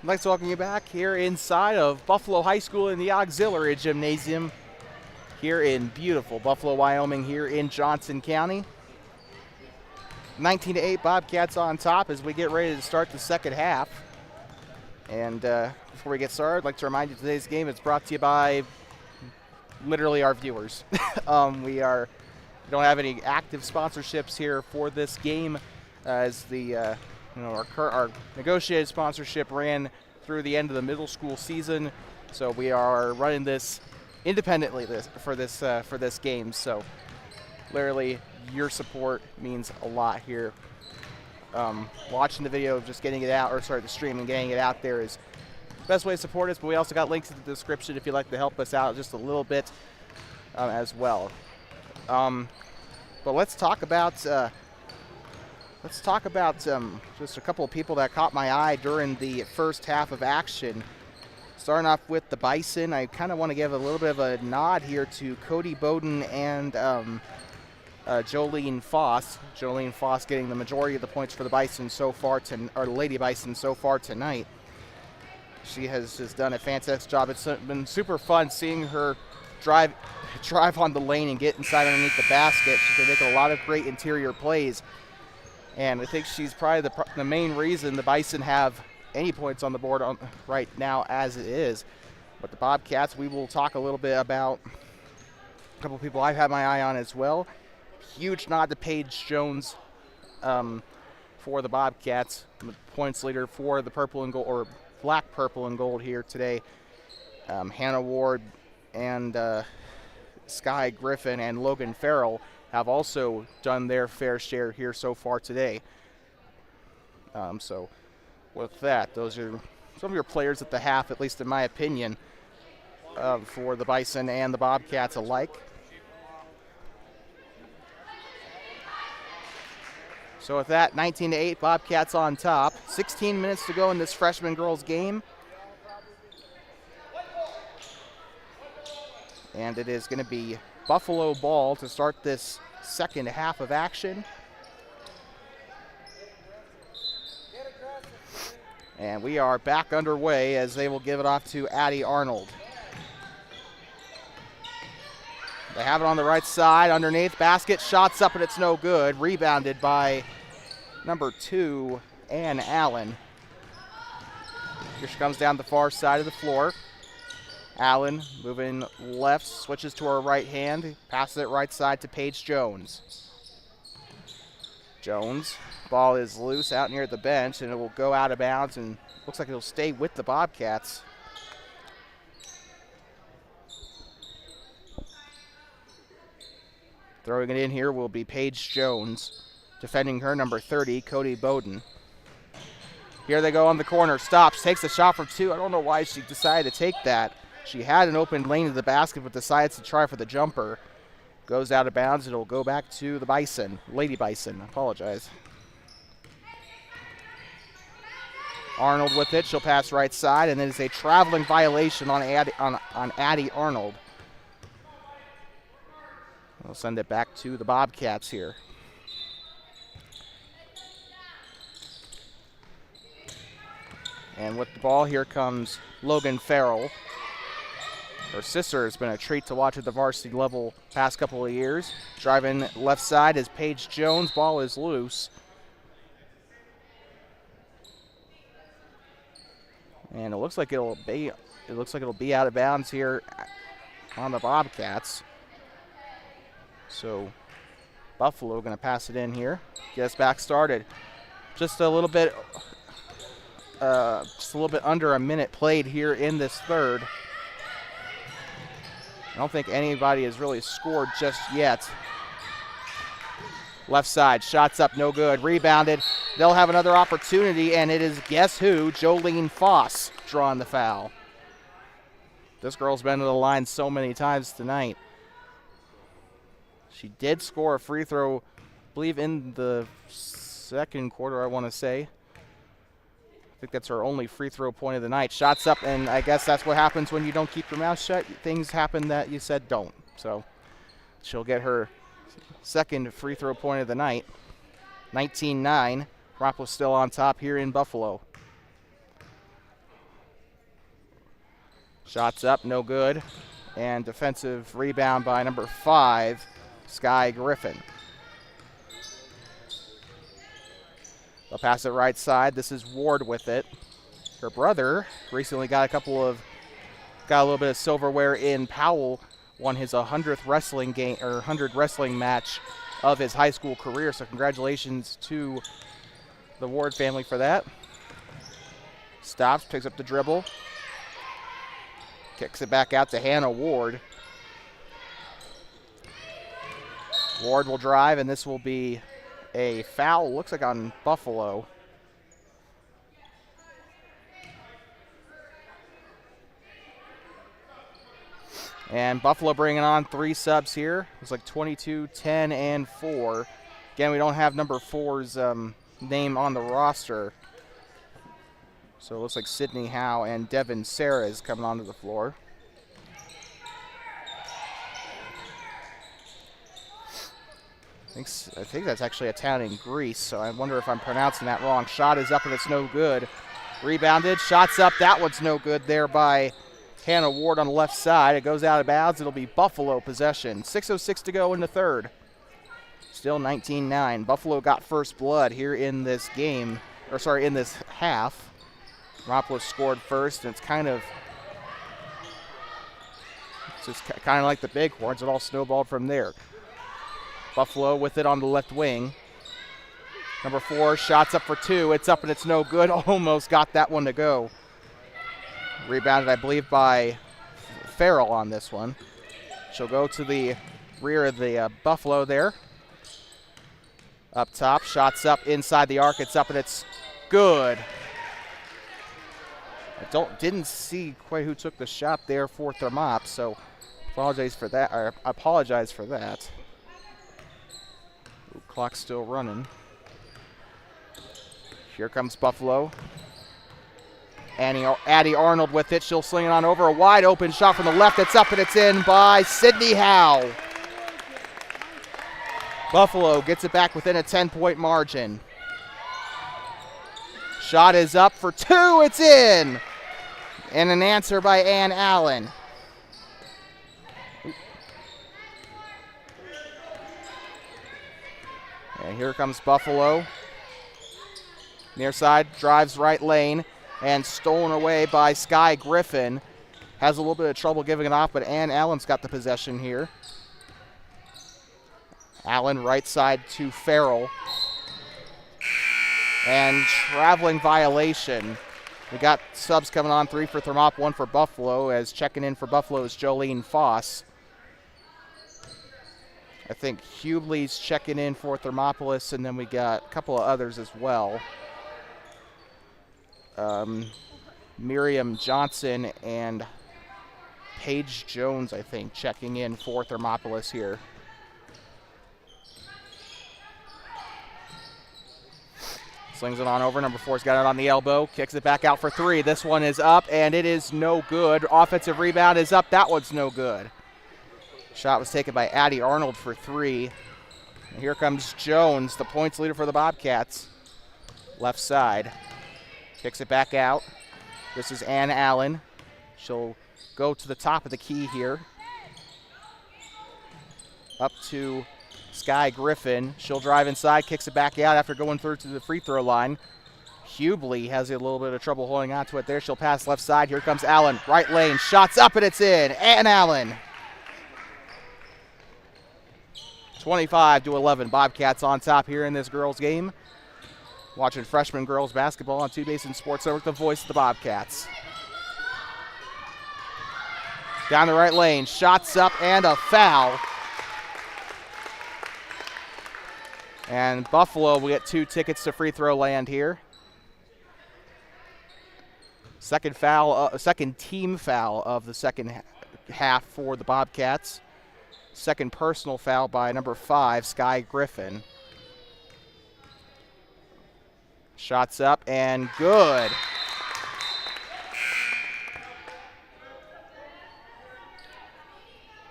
S1: I'd like to welcome you back here inside of Buffalo High School in the Auxiliary Gymnasium here in beautiful Buffalo, Wyoming, here in Johnson County. 19-8 Bobcats on top as we get ready to start the second half. And before we get started, I'd like to remind you today's game is brought to you by literally our viewers. We don't have any active sponsorships here for this game, as the our negotiated sponsorship ran through the end of the middle school season, so we are running this independently for this game. So literally, your support means a lot here. Watching the video, just getting it out, the stream and getting it out there is the best way to support us. But we also got links in the description if you'd like to help us out just a little bit as well. But let's talk about just a couple of people that caught my eye during the first half of action. Starting off with the Bison, I kind of want to give a little bit of a nod here to Cody Bowden and Jolene Foss. Jolene Foss getting the majority of the points for the Bison so far, or Lady Bison so far tonight. She has just done a fantastic job. It's been super fun seeing her drive on the lane and get inside underneath the basket. She's been making a lot of great interior plays. And I think she's probably the main reason the Bison have any points on the board right now as it is. But the Bobcats, we will talk a little bit about a couple of people I've had my eye on as well. Huge nod to Paige Jones for the Bobcats, the points leader for the purple and gold, or black, purple, and gold here today. Hannah Ward and Sky Griffin and Logan Farrell have also done their fair share here so far today. So with that, those are some of your players at the half, at least in my opinion, for the Bison and the Bobcats alike. So with that, 19-8, Bobcats on top. 16 minutes to go in this freshman girls game. And it is going to be Buffalo ball to start this second half of action. And we are back underway as they will give it off to Addie Arnold. They have it on the right side, underneath, basket, shots up, and it's no good. Rebounded by number 2, Ann Allen. Here she comes down the far side of the floor. Allen moving left, switches to her right hand, passes it right side to Paige Jones. Jones, ball is loose out near the bench, and it will go out of bounds, and looks like it'll stay with the Bobcats. Throwing it in here will be Paige Jones, defending her number 30, Cody Bowden. Here they go on the corner, stops, takes a shot from 2. I don't know why she decided to take that. She had an open lane to the basket, but decides to try for the jumper. Goes out of bounds. It'll go back to the Bison, Lady Bison. I apologize. Arnold with it. She'll pass right side, and it is a traveling violation on Addie Arnold. We'll send it back to the Bobcats here. And with the ball, here comes Logan Farrell. Her sister has been a treat to watch at the varsity level past couple of years. Driving left side is Paige Jones. Ball is loose. And it looks like it'll be out of bounds here on the Bobcats. So Buffalo going to pass it in here. Get us back started. Just a little bit under a minute played here in this third. I don't think anybody has really scored just yet. Left side, shots up, no good. Rebounded. They'll have another opportunity, and it is, guess who? Jolene Foss drawing the foul. This girl's been to the line so many times tonight. She did score a free throw, I believe, in the second quarter, I want to say. I think that's her only free throw point of the night. Shots up, and I guess that's what happens when you don't keep your mouth shut. Things happen that you said don't. So she'll get her second free throw point of the night. 19-9. Thermopolis still on top here in Buffalo. Shots up, no good. And defensive rebound by number 5, Sky Griffin. They'll pass it right side. This is Ward with it. Her brother recently got a little bit of silverware in Powell. Won his 100th wrestling game or 100 wrestling match of his high school career. So congratulations to the Ward family for that. Stops, picks up the dribble. Kicks it back out to Hannah Ward. Ward will drive, and this will be a foul, looks like on Buffalo. And Buffalo bringing on 3 subs here. It's like 22, 10, and 4. Again, we don't have number 4's name on the roster. So it looks like Sydney Howe and Devin Sarah is coming onto the floor. I think that's actually a town in Greece, so I wonder if I'm pronouncing that wrong. Shot is up and it's no good. Rebounded, shots up, that one's no good there by Hannah Ward on the left side. It goes out of bounds, it'll be Buffalo possession. 6:06 to go in the third. Still 19-9. Buffalo got first blood here in this game, in this half. Thermopolis scored first, and it's kind of like the Bighorns. It all snowballed from there. Buffalo with it on the left wing. Number 4, shots up for 2. It's up and it's no good. Almost got that one to go. Rebounded, I believe, by Farrell on this one. She'll go to the rear of the Buffalo there. Up top, shots up inside the arc. It's up and it's good. I didn't see quite who took the shot there for Thermop, so apologize for that. Ooh, clock's still running. Here comes Buffalo. Addie Arnold with it. She'll sling it on over. A wide open shot from the left. It's up and it's in by Sydney Howe. Buffalo gets it back within a 10-point margin. Shot is up for 2. It's in. And an answer by Ann Allen. And here comes Buffalo. Near side, drives right lane, and stolen away by Sky Griffin. Has a little bit of trouble giving it off, but Ann Allen's got the possession here. Allen right side to Farrell. And traveling violation. We got subs coming on, 3 for Thermop, 1 for Buffalo, as checking in for Buffalo is Jolene Foss. I think Hubley's checking in for Thermopolis, and then we got a couple of others as well. Miriam Johnson and Paige Jones, I think, checking in for Thermopolis here. Slings it on over. Number 4's got it on the elbow. Kicks it back out for 3. This one is up, and it is no good. Offensive rebound is up. That one's no good. Shot was taken by Addie Arnold for 3. And here comes Jones, the points leader for the Bobcats. Left side. Kicks it back out. This is Ann Allen. She'll go to the top of the key here. Up to Sky Griffin. She'll drive inside, kicks it back out after going through to the free throw line. Hubley has a little bit of trouble holding on to it there. She'll pass left side. Here comes Allen. Right lane. Shots up and it's in. Ann Allen. 25-11. Bobcats on top here in this girls game. Watching freshman girls basketball on Two Basin Sports Network, the voice of the Bobcats. Down the right lane. Shots up and a foul. And Buffalo will get 2 tickets to free throw land here. Second team foul of the second half for the Bobcats. Second personal foul by number 5, Sky Griffin. Shots up and good.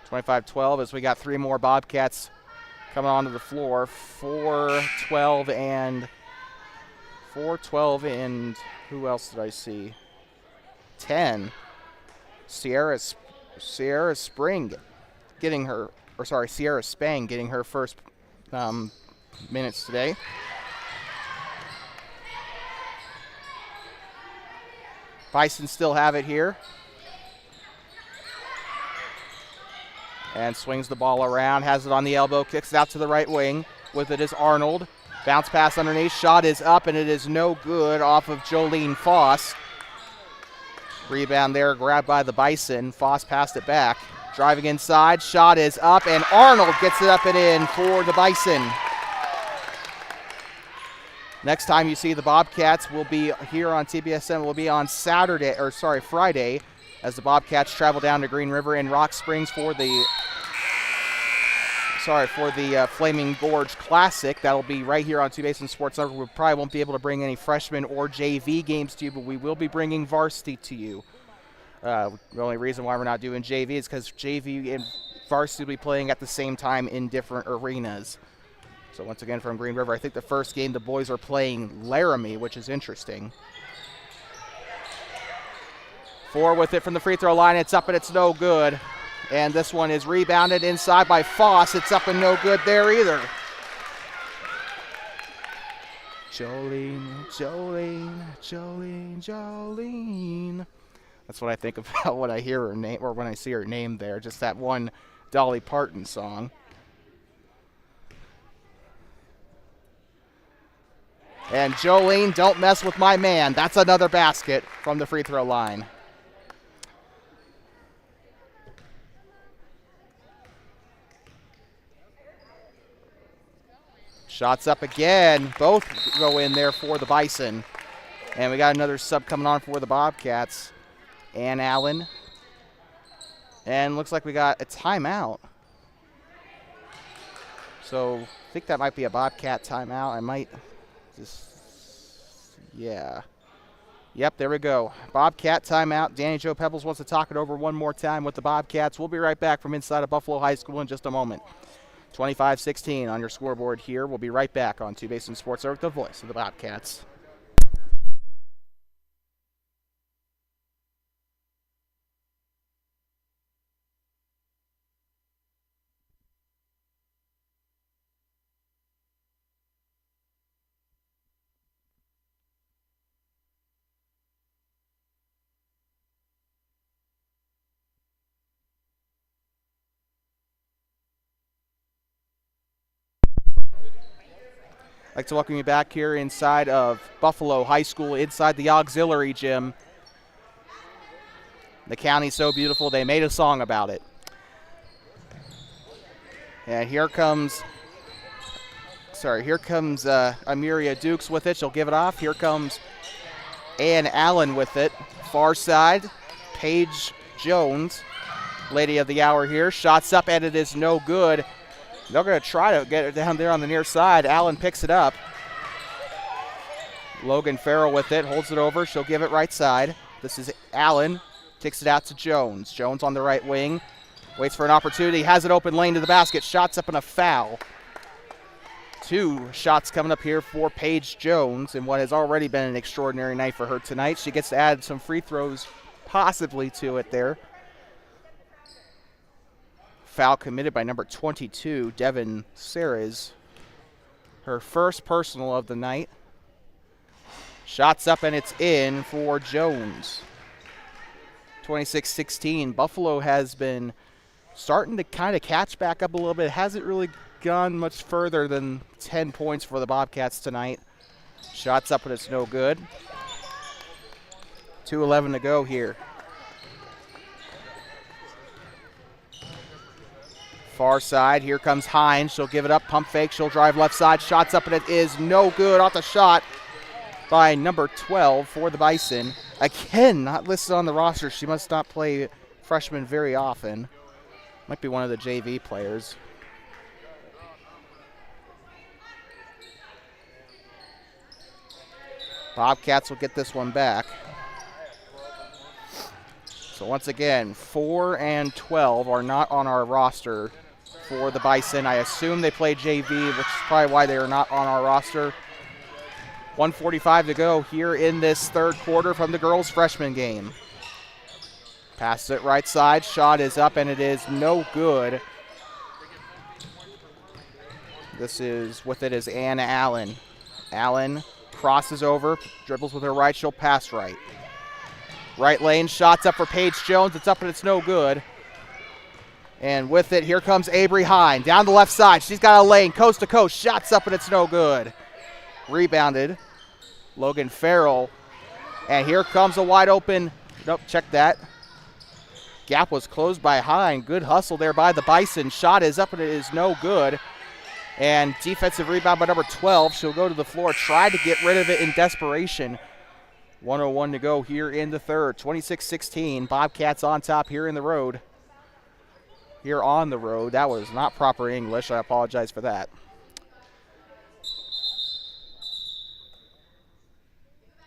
S1: (25-12) as we got 3 more Bobcats coming onto the floor. 4-12 and who else did I see? 10. Sierra Spang getting her first minutes today. Bison still have it here. And swings the ball around, has it on the elbow, kicks it out to the right wing. With it is Arnold. Bounce pass underneath, shot is up, and it is no good off of Jolene Foss. Rebound there, grabbed by the Bison. Foss passed it back. Driving inside, shot is up, and Arnold gets it up and in for the Bison. Next time you see the Bobcats will be here on TBSN, will be on Friday, as the Bobcats travel down to Green River and Rock Springs for the Flaming Gorge Classic. That'll be right here on Two-Basin Sports Network. We probably won't be able to bring any freshman or JV games to you, but we will be bringing varsity to you. The only reason why we're not doing JV is because JV and varsity will be playing at the same time in different arenas. So once again from Green River, I think the first game the boys are playing Laramie, which is interesting. 4 with it from the free throw line. It's up and it's no good. And this one is rebounded inside by Foss. It's up and no good there either. Jolene. That's what I think about when I hear her name, or when I see her name there. Just that one Dolly Parton song. And Jolene, don't mess with my man. That's another basket from the free throw line. Shots up again. Both go in there for the Bison. And we got another sub coming on for the Bobcats. Ann Allen. And looks like we got a timeout. So I think that might be a Bobcat timeout. I might just, yeah. Yep, there we go. Bobcat timeout. Danny Joe Pebbles wants to talk it over one more time with the Bobcats. We'll be right back from inside of Buffalo High School in just a moment. 25-16 on your scoreboard here. We'll be right back on Two-Basin Sports Network, the voice of the Bobcats. I'd like to welcome you back here inside of Buffalo High School, inside the auxiliary gym. The county's so beautiful, they made a song about it. And here comes Amiria Dukes with it. She'll give it off. Here comes Ann Allen with it. Far side, Paige Jones, lady of the hour here. Shots up, and it is no good. They're going to try to get it down there on the near side. Allen picks it up. Logan Farrell with it, holds it over. She'll give it right side. This is Allen, kicks it out to Jones. Jones on the right wing, waits for an opportunity, has an open lane to the basket. Shots up and a foul. 2 shots coming up here for Paige Jones in what has already been an extraordinary night for her tonight. She gets to add some free throws possibly to it there. Foul committed by number 22, Devin Serres. Her first personal of the night. Shots up and it's in for Jones. 26-16. Buffalo has been starting to kind of catch back up a little bit. It hasn't really gone much further than 10 points for the Bobcats tonight. Shots up and it's no good. 2:11 to go here. Far side, here comes Hines. She'll give it up, pump fake, she'll drive left side, shots up, and it is no good. Off the shot by number 12 for the Bison. Again, not listed on the roster. She must not play freshmen very often. Might be one of the JV players. Bobcats will get this one back. So once again, 4 and 12 are not on our roster for the Bison. I assume they play JV, which is probably why they are not on our roster. 1:45 to go here in this third quarter from the girls' freshman game. Passes it right side. Shot is up, and it is no good. This is with it is Anna Allen. Allen crosses over, dribbles with her right, she'll pass right. Right lane, shots up for Paige Jones. It's up and it's no good. And with it, here comes Avery Hine. Down the left side, she's got a lane, coast to coast. Shots up and it's no good. Rebounded, Logan Farrell. And here comes a wide open, nope, check that. Gap was closed by Hine. Good hustle there by the Bison. Shot is up and it is no good. And defensive rebound by number 12. She'll go to the floor, try to get rid of it in desperation. 1:01 to go here in the third. 26-16. Bobcats on top here in the road. Here on the road. That was not proper English. I apologize for that.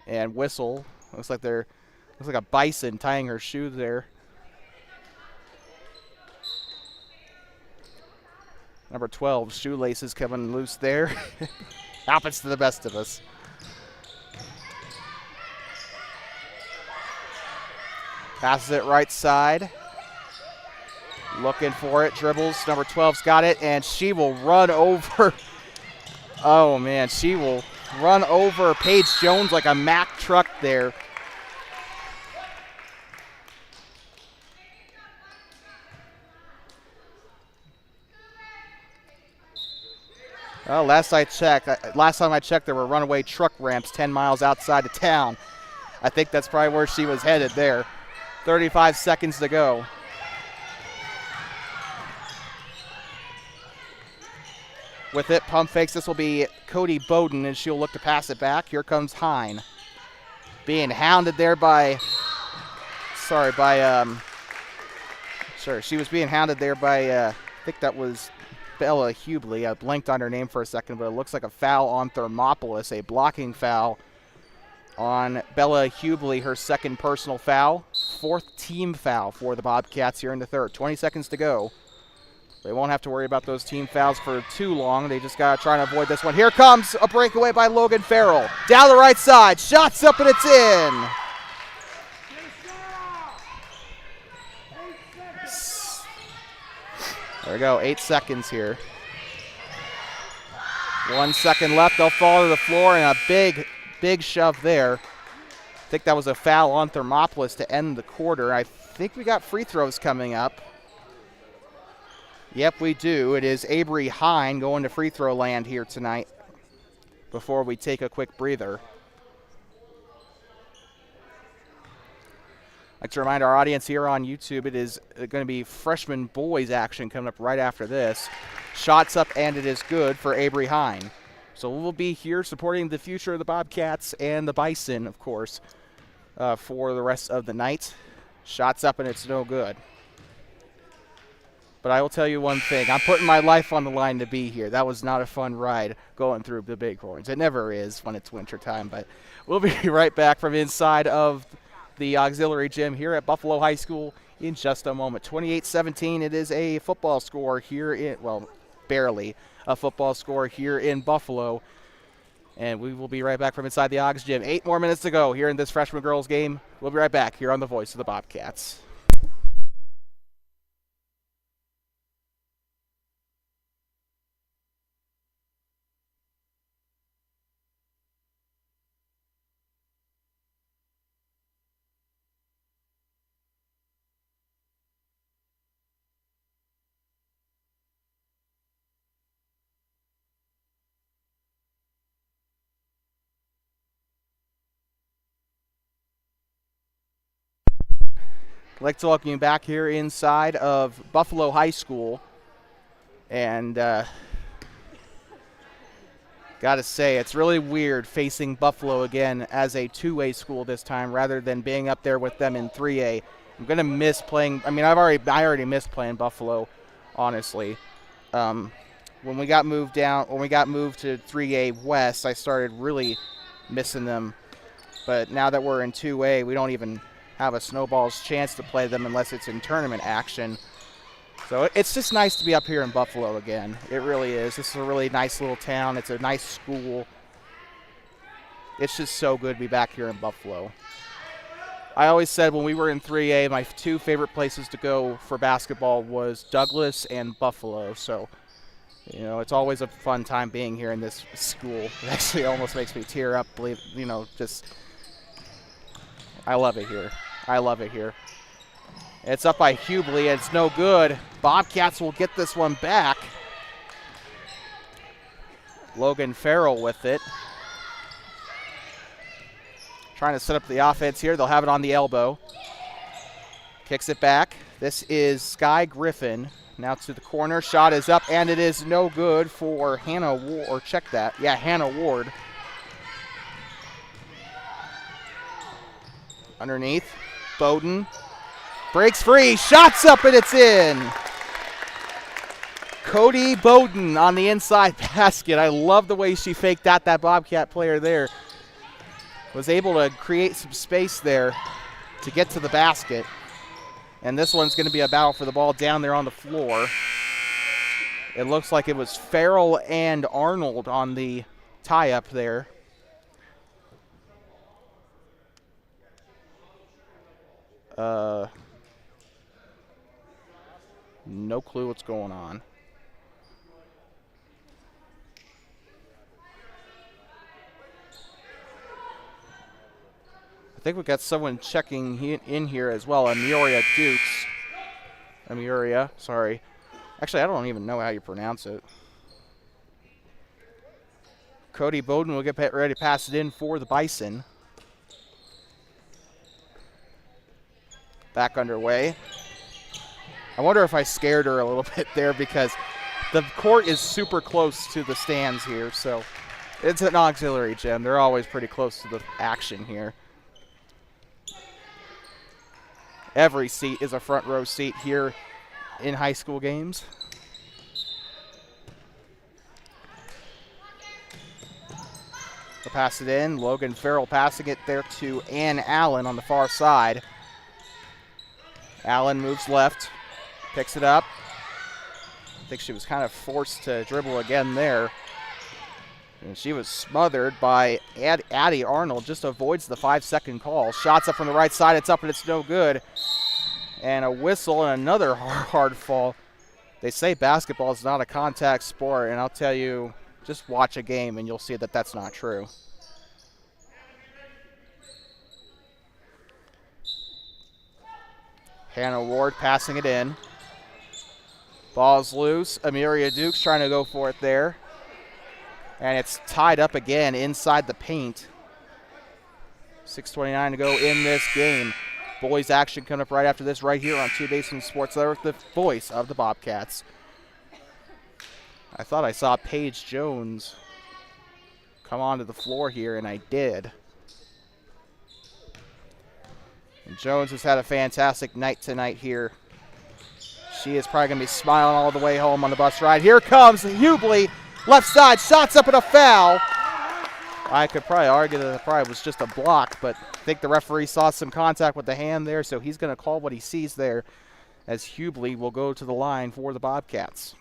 S1: And whistle. Looks like a Bison tying her shoe there. Number 12, shoelaces coming loose there. Happens to the best of us. Passes it right side. Looking for it, dribbles. Number 12's got it, and she will run over. Oh, man, she will run over Paige Jones like a Mack truck there. Well, last time I checked, there were runaway truck ramps 10 miles outside of town. I think that's probably where she was headed there. 35 seconds to go. With it, pump fakes. This will be Cody Bowden, and she'll look to pass it back. Here comes Hine. Being hounded there by, she was being hounded there by, I think that was Bella Hubley. I blanked on her name for a second, but it looks like a foul on Thermopolis, a blocking foul on Bella Hubley, her second personal foul. Fourth team foul for the Bobcats here in the third. 20 seconds to go. They won't have to worry about those team fouls for too long. They just got to try and avoid this one. Here comes a breakaway by Logan Farrell. Down the right side. Shots up and it's in. There we go, 8 seconds here. 1 second left, they'll fall to the floor, and a big shove there. I think that was a foul on Thermopolis to end the quarter. I think we got free throws coming up. Yep, we do. It is Avery Hine going to free throw land here tonight before we take a quick breather. I'd like to remind our audience here on YouTube, it is going to be freshman boys action coming up right after this. Shots up, and it is good for Avery Hine. So we'll be here supporting the future of the Bobcats and the Bison, of course, for the rest of the night. Shots up, and it's no good. But I will tell you one thing. I'm putting my life on the line to be here. That was not a fun ride going through the Bighorns. It never is when it's wintertime. But we'll be right back from inside of the auxiliary gym here at Buffalo High School in just a moment. 28-17, it is a football score here in, well, barely a football score here in Buffalo. And we will be right back from inside the Augs gym. 8 more minutes to go here in this freshman girls game. We'll be right back here on the Voice of the Bobcats. I'd like to welcome you back here inside of Buffalo High School. And gotta say, it's really weird facing Buffalo again as a 2A school this time rather than being up there with them in 3A. I'm gonna miss playing. I mean, I already missed playing Buffalo, honestly. When we got moved to 3A West, I started really missing them. But now that we're in 2A, we don't even have a snowball's chance to play them unless it's in tournament action. So it's just nice to be up here in Buffalo again. It really is. This is a really nice little town. It's a nice school. It's just so good to be back here in Buffalo. I always said when we were in 3A, my two favorite places to go for basketball was Douglas and Buffalo. So, it's always a fun time being here in this school. It actually almost makes me tear up, I love it here. I love it here. It's up by Hubley, and it's no good. Bobcats will get this one back. Logan Farrell with it. Trying to set up the offense here. They'll have it on the elbow. Kicks it back. This is Sky Griffin. Now to the corner. Shot is up, and it is no good for Hannah Ward. Or check that. Yeah, Hannah Ward. Underneath. Bowden. Breaks free. Shots up, and it's in. Cody Bowden on the inside basket. I love the way she faked out that Bobcat player there. Was able to create some space there to get to the basket. And this one's going to be a battle for the ball down there on the floor. It looks like it was Farrell and Arnold on the tie-up there. No clue what's going on. I think we've got someone checking in here as well. Amuria Dukes. Amuria, sorry. Actually, I don't even know how you pronounce it. Cody Bowden will get ready to pass it in for the Bison. Back underway. I wonder if I scared her a little bit there because the court is super close to the stands here, so it's an auxiliary gym. They're always pretty close to the action here. Every seat is a front row seat here in high school games. They'll pass it in. Logan Farrell passing it there to Ann Allen on the far side. Allen moves left, picks it up. I think she was kind of forced to dribble again there. And she was smothered by Addie Arnold, just avoids the 5-second call. Shots up from the right side, it's up and it's no good. And a whistle and another hard fall. They say basketball is not a contact sport, and I'll tell you, just watch a game and you'll see that that's not true. Hannah Ward passing it in. Ball's loose. Amelia Dukes trying to go for it there. And it's tied up again inside the paint. 6:29 to go in this game. Boys action coming up right after this right here on 2 Basin Sports Network, the voice of the Bobcats. I thought I saw Paige Jones come onto the floor here, and I did. And Jones has had a fantastic night tonight here. She is probably going to be smiling all the way home on the bus ride. Here comes Hubley. Left side, shots up and a foul. I could probably argue that it probably was just a block, but I think the referee saw some contact with the hand there, so he's going to call what he sees there as Hubley will go to the line for the Bobcats.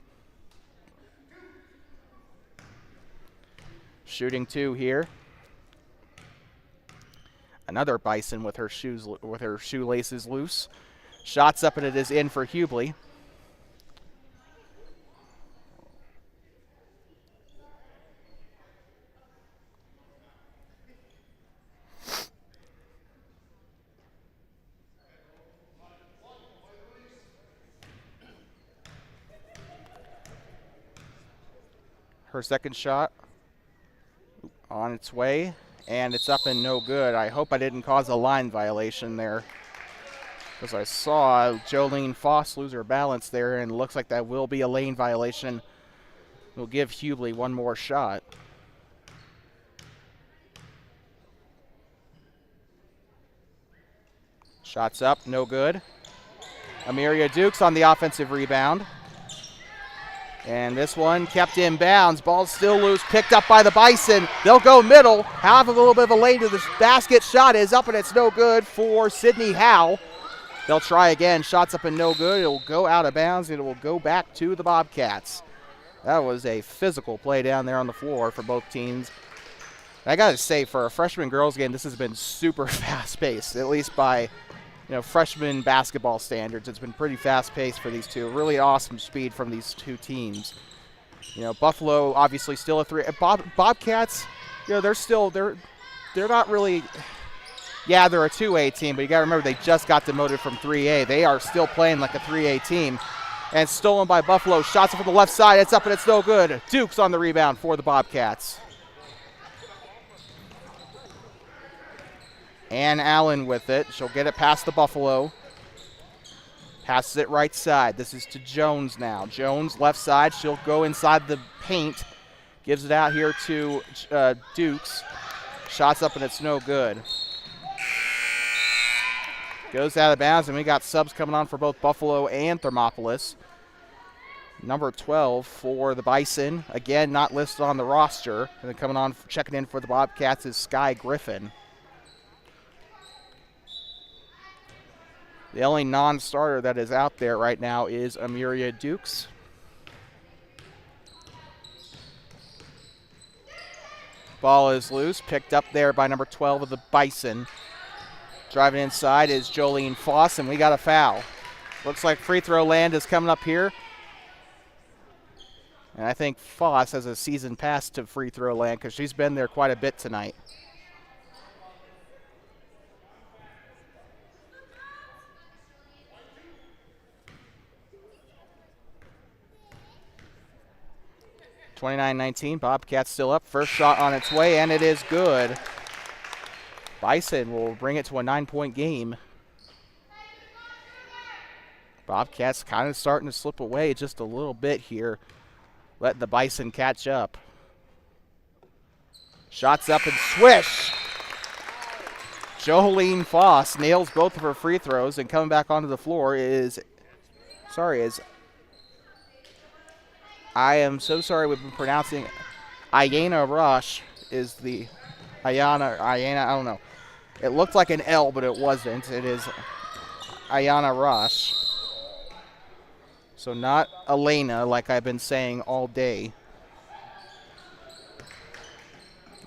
S1: Shooting two here. Another Bison with her shoelaces loose. Shots up and it is in for Hubley. Her second shot on its way, and it's up and no good. I hope I didn't cause a line violation there, because I saw Jolene Foss lose her balance there, and it looks like that will be a lane violation. We'll give Hubley one more shot. Shots up, no good. Amelia Dukes on the offensive rebound. And this one kept in bounds. Ball still loose, picked up by the Bison. They'll go middle, have a little bit of a lane to the basket. Shot is up and it's no good for Sydney Howe. They'll try again. Shots up and no good. It will go out of bounds and it will go back to the Bobcats. That was a physical play down there on the floor for both teams. I got to say, for a freshman girls game, this has been super fast-paced, at least by freshman basketball standards. It's been pretty fast-paced for these two. Really awesome speed from these two teams. Buffalo obviously still a 3. Bobcats, they're not really. Yeah, they're a 2A team, but you got to remember they just got demoted from 3A. They are still playing like a 3A team. And stolen by Buffalo. Shots from the left side. It's up and it's no good. Dukes on the rebound for the Bobcats. Ann Allen with it. She'll get it past the Buffalo. Passes it right side. This is to Jones now. Jones left side. She'll go inside the paint. Gives it out here to Dukes. Shots up and it's no good. Goes out of bounds, and we got subs coming on for both Buffalo and Thermopolis. Number 12 for the Bison. Again, not listed on the roster. And then coming on, checking in for the Bobcats is Sky Griffin. The only non-starter that is out there right now is Amiria Dukes. Ball is loose, picked up there by number 12 of the Bison. Driving inside is Jolene Foss, and we got a foul. Looks like free throw land is coming up here. And I think Foss has a season pass to free throw land because she's been there quite a bit tonight. (29-19). Bobcats still up. First shot on its way, and it is good. Bison will bring it to a 9-point game. Bobcats kind of starting to slip away just a little bit here. Letting the Bison catch up. Shots up and swish. Jolene Foss nails both of her free throws, and coming back onto the floor is I am so sorry we've been pronouncing Ayana Rush is the Ayana, I don't know. It looked like an L, but it wasn't. It is Ayana Rush. So not Elena, like I've been saying all day.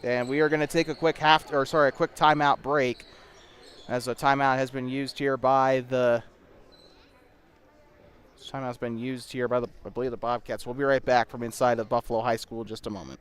S1: And we are going to take a quick quick timeout break, as a timeout has been used here by the I believe the Bobcats. We'll be right back from inside of Buffalo High School in just a moment.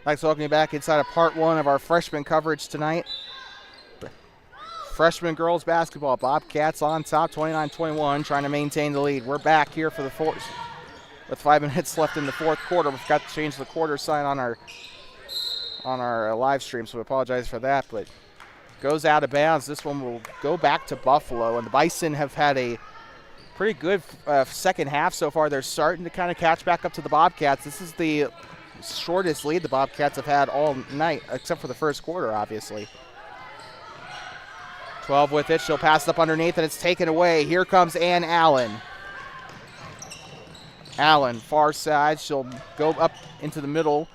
S1: Thanks for welcoming you back inside of part one of our freshman coverage tonight. Freshman girls basketball. Bobcats on top, 29-21, trying to maintain the lead. We're back here for the fourth, with 5 minutes left in the fourth quarter. We forgot to change the quarter sign on our live stream, so we apologize for that. But goes out of bounds. This one will go back to Buffalo, and the Bison have had a pretty good second half so far. They're starting to kind of catch back up to the Bobcats. This is the shortest lead the Bobcats have had all night, except for the first quarter, obviously. 12 with it. She'll pass it up underneath, and it's taken away. Here comes Ann Allen. Allen, far side. She'll go up into the middle.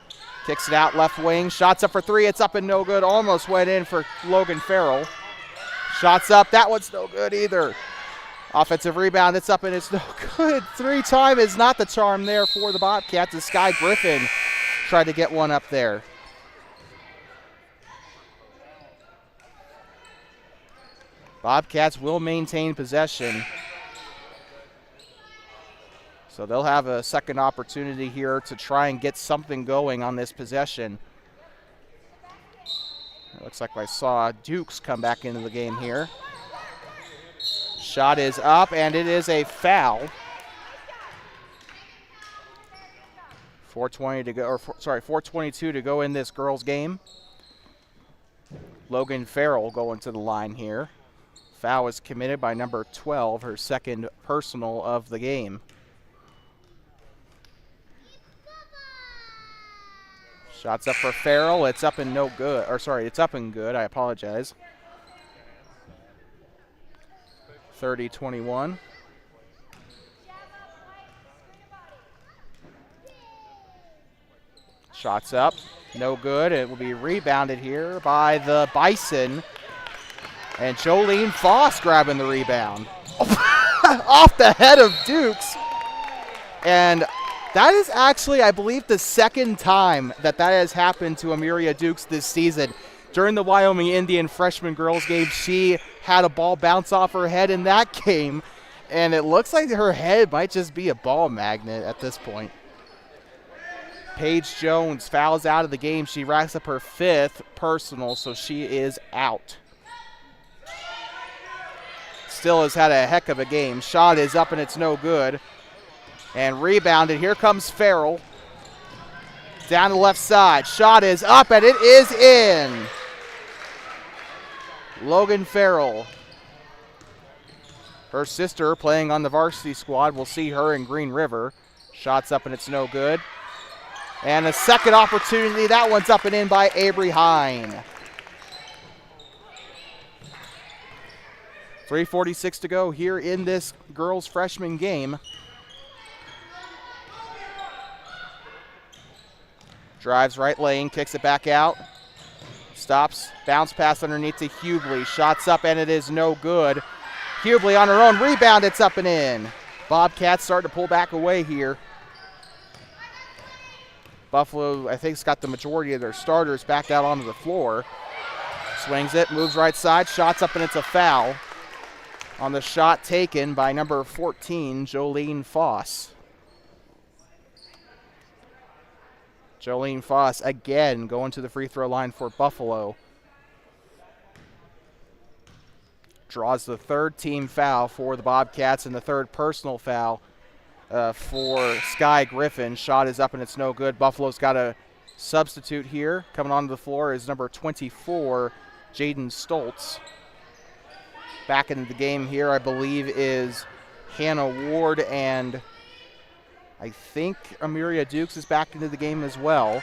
S1: Kicks it out left wing. Shots up for three. It's up and no good. Almost went in for Logan Farrell. Shots up. That one's no good either. Offensive rebound. It's up and it's no good. Three-time is not the charm there for the Bobcats, as Sky Griffin tried to get one up there. Bobcats will maintain possession. So they'll have a second opportunity here to try and get something going on this possession. Looks like I saw Dukes come back into the game here. Shot is up, and it is a foul. 4:22 to go in this girls' game. Logan Farrell going to the line here. Foul is committed by number 12, her second personal of the game. Shots up for Farrell. It's up and no good. It's up and good. I apologize. 30-21. Shots up. No good. It will be rebounded here by the Bison. And Jolene Foss grabbing the rebound. Off the head of Dukes. And that is actually, I believe, the second time that has happened to Amiria Dukes this season. During the Wyoming Indian freshman girls game, she had a ball bounce off her head in that game. And it looks like her head might just be a ball magnet at this point. Paige Jones fouls out of the game. She racks up her 5th personal, so she is out. Still has had a heck of a game. Shot is up and it's no good. And rebounded. Here comes Farrell. Down the left side. Shot is up and it is in. Logan Farrell. Her sister playing on the varsity squad. We'll see her in Green River. Shots up and it's no good. And a second opportunity. That one's up and in by Avery Hine. 3:46 to go here in this girls' freshman game. Drives right lane, kicks it back out. Stops, bounce pass underneath to Hubley. Shots up and it is no good. Hubley on her own rebound, it's up and in. Bobcats starting to pull back away here. Buffalo, I think, has got the majority of their starters back out onto the floor. Swings it, moves right side, shots up and it's a foul on the shot taken by number 14, Jolene Foss. Jolene Foss again going to the free throw line for Buffalo. Draws the 3rd team foul for the Bobcats and the 3rd personal foul for Sky Griffin. Shot is up and it's no good. Buffalo's got a substitute here. Coming onto the floor is number 24, Jaden Stoltz. Back into the game here, I believe, is Hannah Ward, and I think Amiria Dukes is back into the game as well.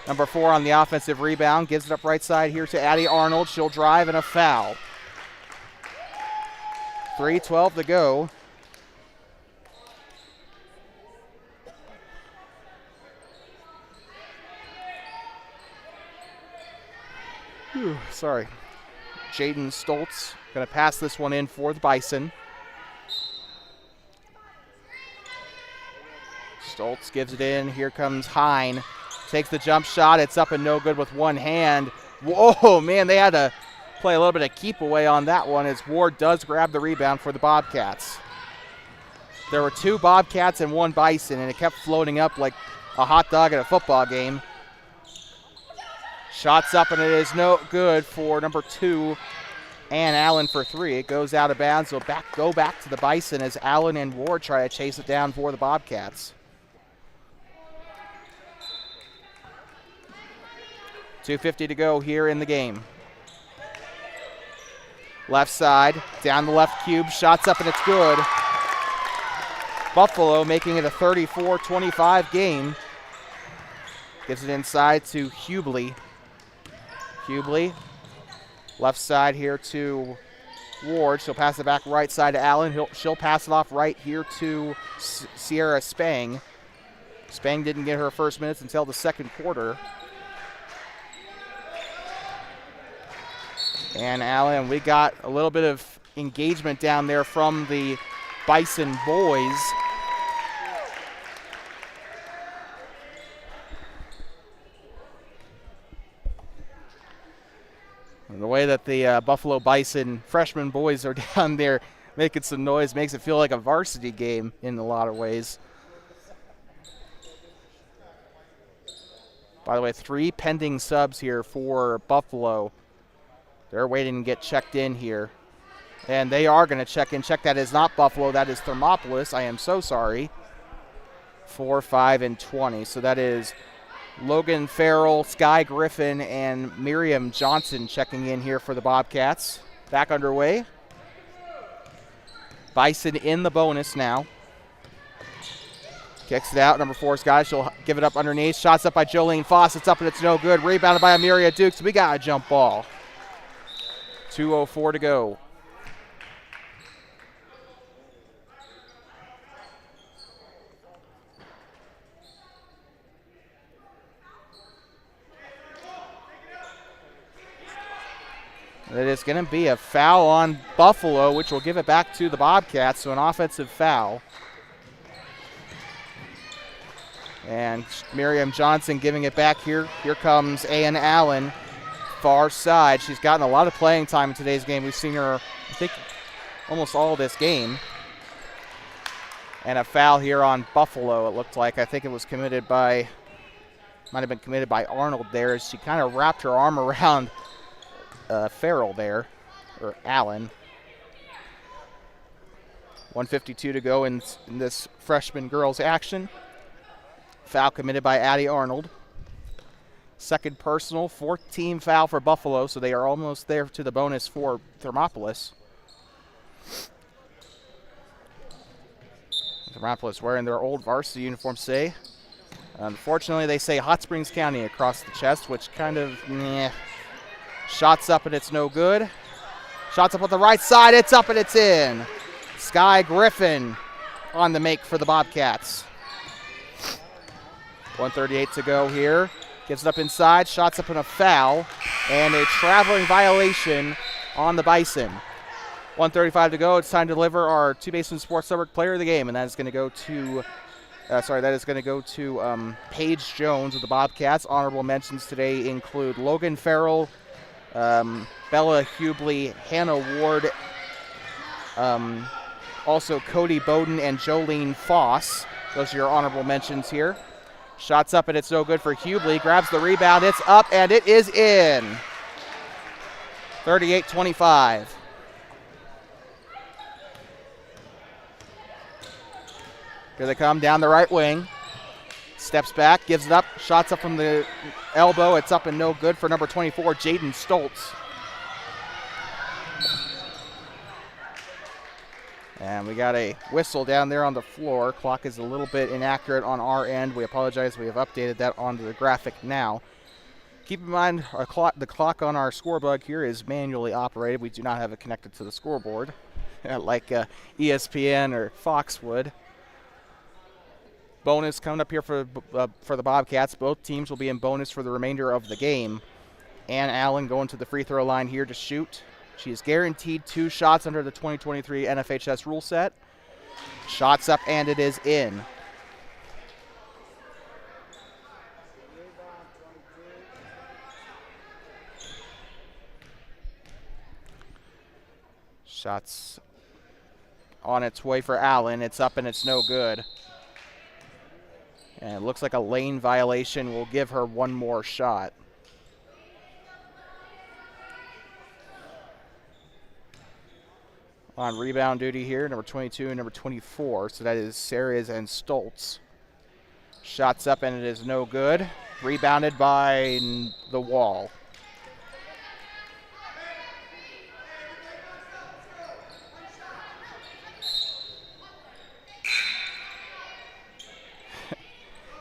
S1: Number 4 on the offensive rebound, gives it up right side here to Addie Arnold. She'll drive and a foul. 3:12 to go. Sorry. Jaden Stoltz going to pass this one in for the Bison. Stoltz gives it in. Here comes Hine. Takes the jump shot. It's up and no good with one hand. Whoa, man, they had to play a little bit of keep away on that one as Ward does grab the rebound for the Bobcats. There were 2 Bobcats and 1 Bison, and it kept floating up like a hot dog at a football game. Shots up, and it is no good for number 2, Ann Allen, for 3. It goes out of bounds. So go back to the Bison as Allen and Ward try to chase it down for the Bobcats. 2:50 to go here in the game. Left side, down the left cube, shots up and it's good. Buffalo making it a 34-25 game. Gives it inside to Hubley. Hubley, left side here to Ward. She'll pass it back right side to Allen. She'll pass it off right here to Sierra Spang. Spang didn't get her first minutes until the second quarter. And Allen, we got a little bit of engagement down there from the Bison boys. And the way that the Buffalo Bison freshman boys are down there making some noise makes it feel like a varsity game in a lot of ways. By the way, 3 pending subs here for Buffalo. They're waiting to get checked in here. And they are going to check in. Check, that is not Buffalo. That is Thermopolis. I am so sorry. 4, 5, and 20. So that is Logan Farrell, Sky Griffin, and Miriam Johnson checking in here for the Bobcats. Back underway. Bison in the bonus now. Kicks it out. Number 4's got it. She'll give it up underneath. Shots up by Jolene Foss. It's up and it's no good. Rebounded by Amiria Dukes. We got a jump ball. 2:04 to go. It is going to be a foul on Buffalo, which will give it back to the Bobcats, so an offensive foul. And Miriam Johnson giving it back here. Here comes Ann Allen, far side. She's gotten a lot of playing time in today's game. We've seen her, I think, almost all this game. And a foul here on Buffalo, it looked like. I think it was committed by, might have been committed by Arnold there, as she kind of wrapped her arm around Farrell there, or Allen. 1:52 to go in this freshman girls action. Foul committed by Addie Arnold. Second personal, 4th team foul for Buffalo, so they are almost there to the bonus for Thermopolis. Thermopolis wearing their old varsity uniforms today. Unfortunately, they say Hot Springs County across the chest, which kind of, meh. Shots up and it's no good. Shots up on the right side. It's up and it's in. Sky Griffin on the make for the Bobcats. 1:38 to go here. Gives it up inside. Shots up in a foul. And a traveling violation on the Bison. 1:35 to go. It's time to deliver our Two Basin Sports Network player of the game. And that is going to go to Paige Jones of the Bobcats. Honorable mentions today include Logan Farrell, Bella Hubley, Hannah Ward, also Cody Bowden and Jolene Foss. Those are your honorable mentions here. Shots up and it's no good for Hubley. Grabs the rebound. It's up and it is in. 38-25. Here they come down the right wing. Steps back, gives it up, shots up from the elbow. It's up and no good for number 24, Jaden Stoltz. And we got a whistle down there on the floor. Clock is a little bit inaccurate on our end. We apologize. We have updated that onto the graphic now. Keep in mind, the clock on our scoreboard here is manually operated. We do not have it connected to the scoreboard like ESPN or Fox would. Bonus coming up here for the Bobcats. Both teams will be in bonus for the remainder of the game. Ann Allen going to the free throw line here to shoot. She is guaranteed 2 shots under the 2023 NFHS rule set. Shots up and it is in. Shots on its way for Allen. It's up and it's no good. And it looks like a lane violation will give her one more shot. On rebound duty here, number 22 and number 24. So that is Serias and Stoltz. Shots up and it is no good. Rebounded by the wall.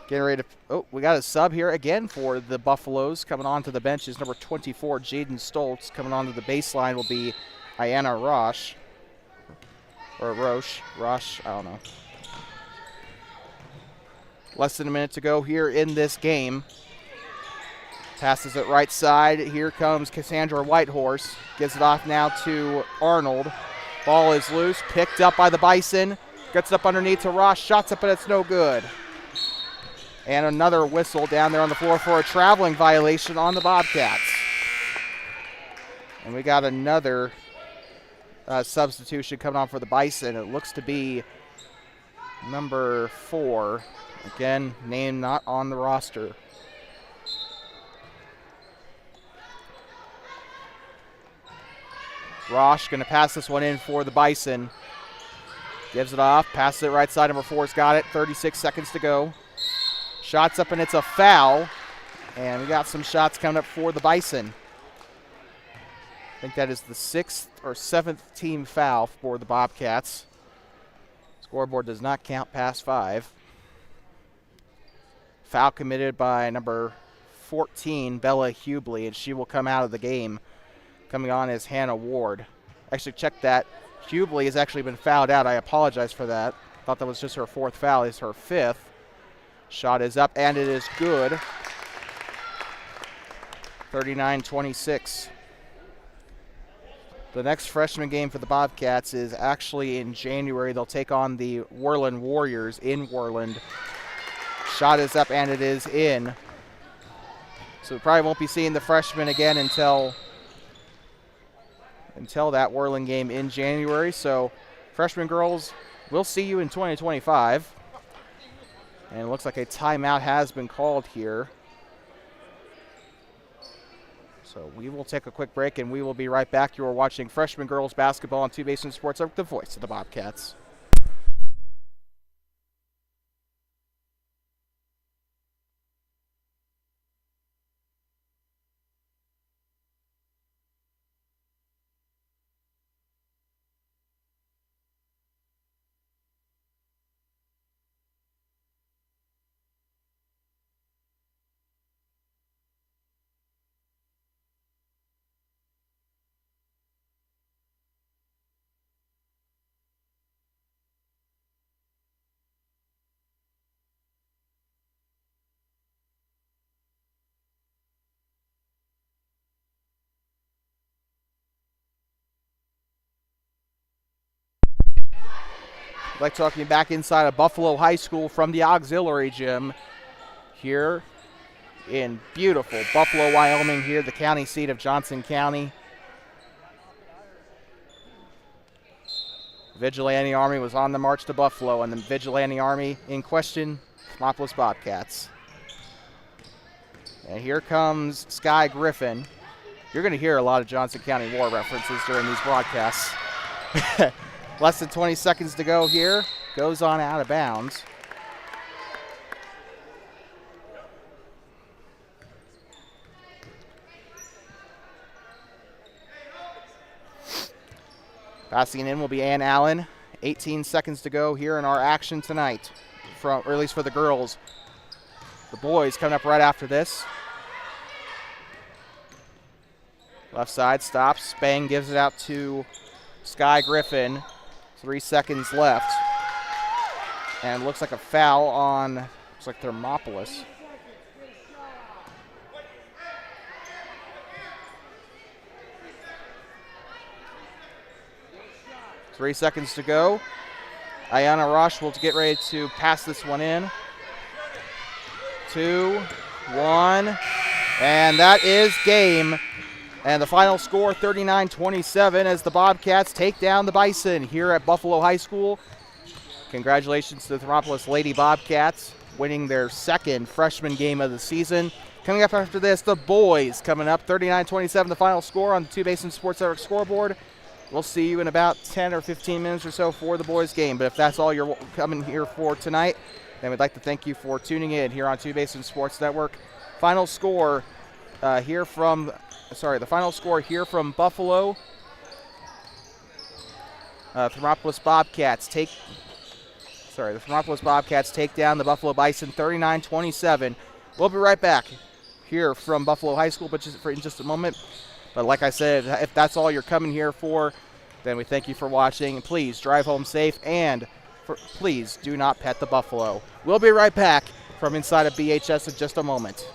S1: Getting ready to, oh, we got a sub here again for the Buffaloes. Coming onto the bench is number 24, Jaden Stoltz. Coming onto the baseline will be Ayanna Roche. Or Roche, I don't know. Less than a minute to go here in this game. Passes it right side. Here comes Cassandra Whitehorse. Gives it off now to Arnold. Ball is loose, picked up by the Bison. Gets it up underneath to Roche. Shots up, but it's no good. And another whistle down there on the floor for a traveling violation on the Bobcats. And we got another substitution coming on for the Bison. It looks to be number 4. Again, name not on the roster. Rosh going to pass this one in for the Bison. Gives it off, passes it right side. Number 4's got it. 36 seconds to go. Shots up, and it's a foul. And we got some shots coming up for the Bison. I think that is the 6th or 7th team foul for the Bobcats. Scoreboard does not count past 5. Foul committed by number 14, Bella Hubley, and she will come out of the game. Coming on is Hannah Ward. Actually, check that. Hubley has actually been fouled out. I apologize for that. Thought that was just her 4th foul. It's her 5th. Shot is up, and it is good. 39-26. The next freshman game for the Bobcats is actually in January. They'll take on the Worland Warriors in Worland. Shot is up, and it is in. So we probably won't be seeing the freshmen again until that Worland game in January. So freshman girls, we'll see you in 2025. And it looks like a timeout has been called here. So we will take a quick break, and we will be right back. You are watching freshman girls basketball on Two Basin Sports, the voice of the Bobcats. I'd like to welcome you back inside of Buffalo High School from the auxiliary gym here in beautiful Buffalo, Wyoming, here the county seat of Johnson County. Vigilante Army was on the march to Buffalo, and the Vigilante Army in question, Thermopolis Bobcats. And here comes Sky Griffin. You're going to hear a lot of Johnson County war references during these broadcasts. Less than 20 seconds to go here. Goes on out of bounds. Passing in will be Ann Allen. 18 seconds to go here in our action tonight, or at least for the girls. The boys coming up right after this. Left side stops. Spang gives it out to Sky Griffin. 3 seconds left. And looks like a foul on, looks like Thermopolis. Three seconds to go. Ayana Rosh will get ready to pass this one in. 2, 1, and that is game. And the final score, 39-27, as the Bobcats take down the Bison here at Buffalo High School. Congratulations to the Thermopolis Lady Bobcats, winning their second freshman game of the season. Coming up after this, the boys coming up, 39-27, the final score on the Two Basin Sports Network scoreboard. We'll see you in about 10 or 15 minutes or so for the boys' game. But if that's all you're coming here for tonight, then we'd like to thank you for tuning in here on Two Basin Sports Network. Final score here from Buffalo. The Thermopolis Bobcats take down the Buffalo Bison 39-27. We'll be right back here from Buffalo High School, but in just a moment. But like I said, if that's all you're coming here for, then we thank you for watching. And please drive home safe, and please do not pet the buffalo. We'll be right back from inside of BHS in just a moment.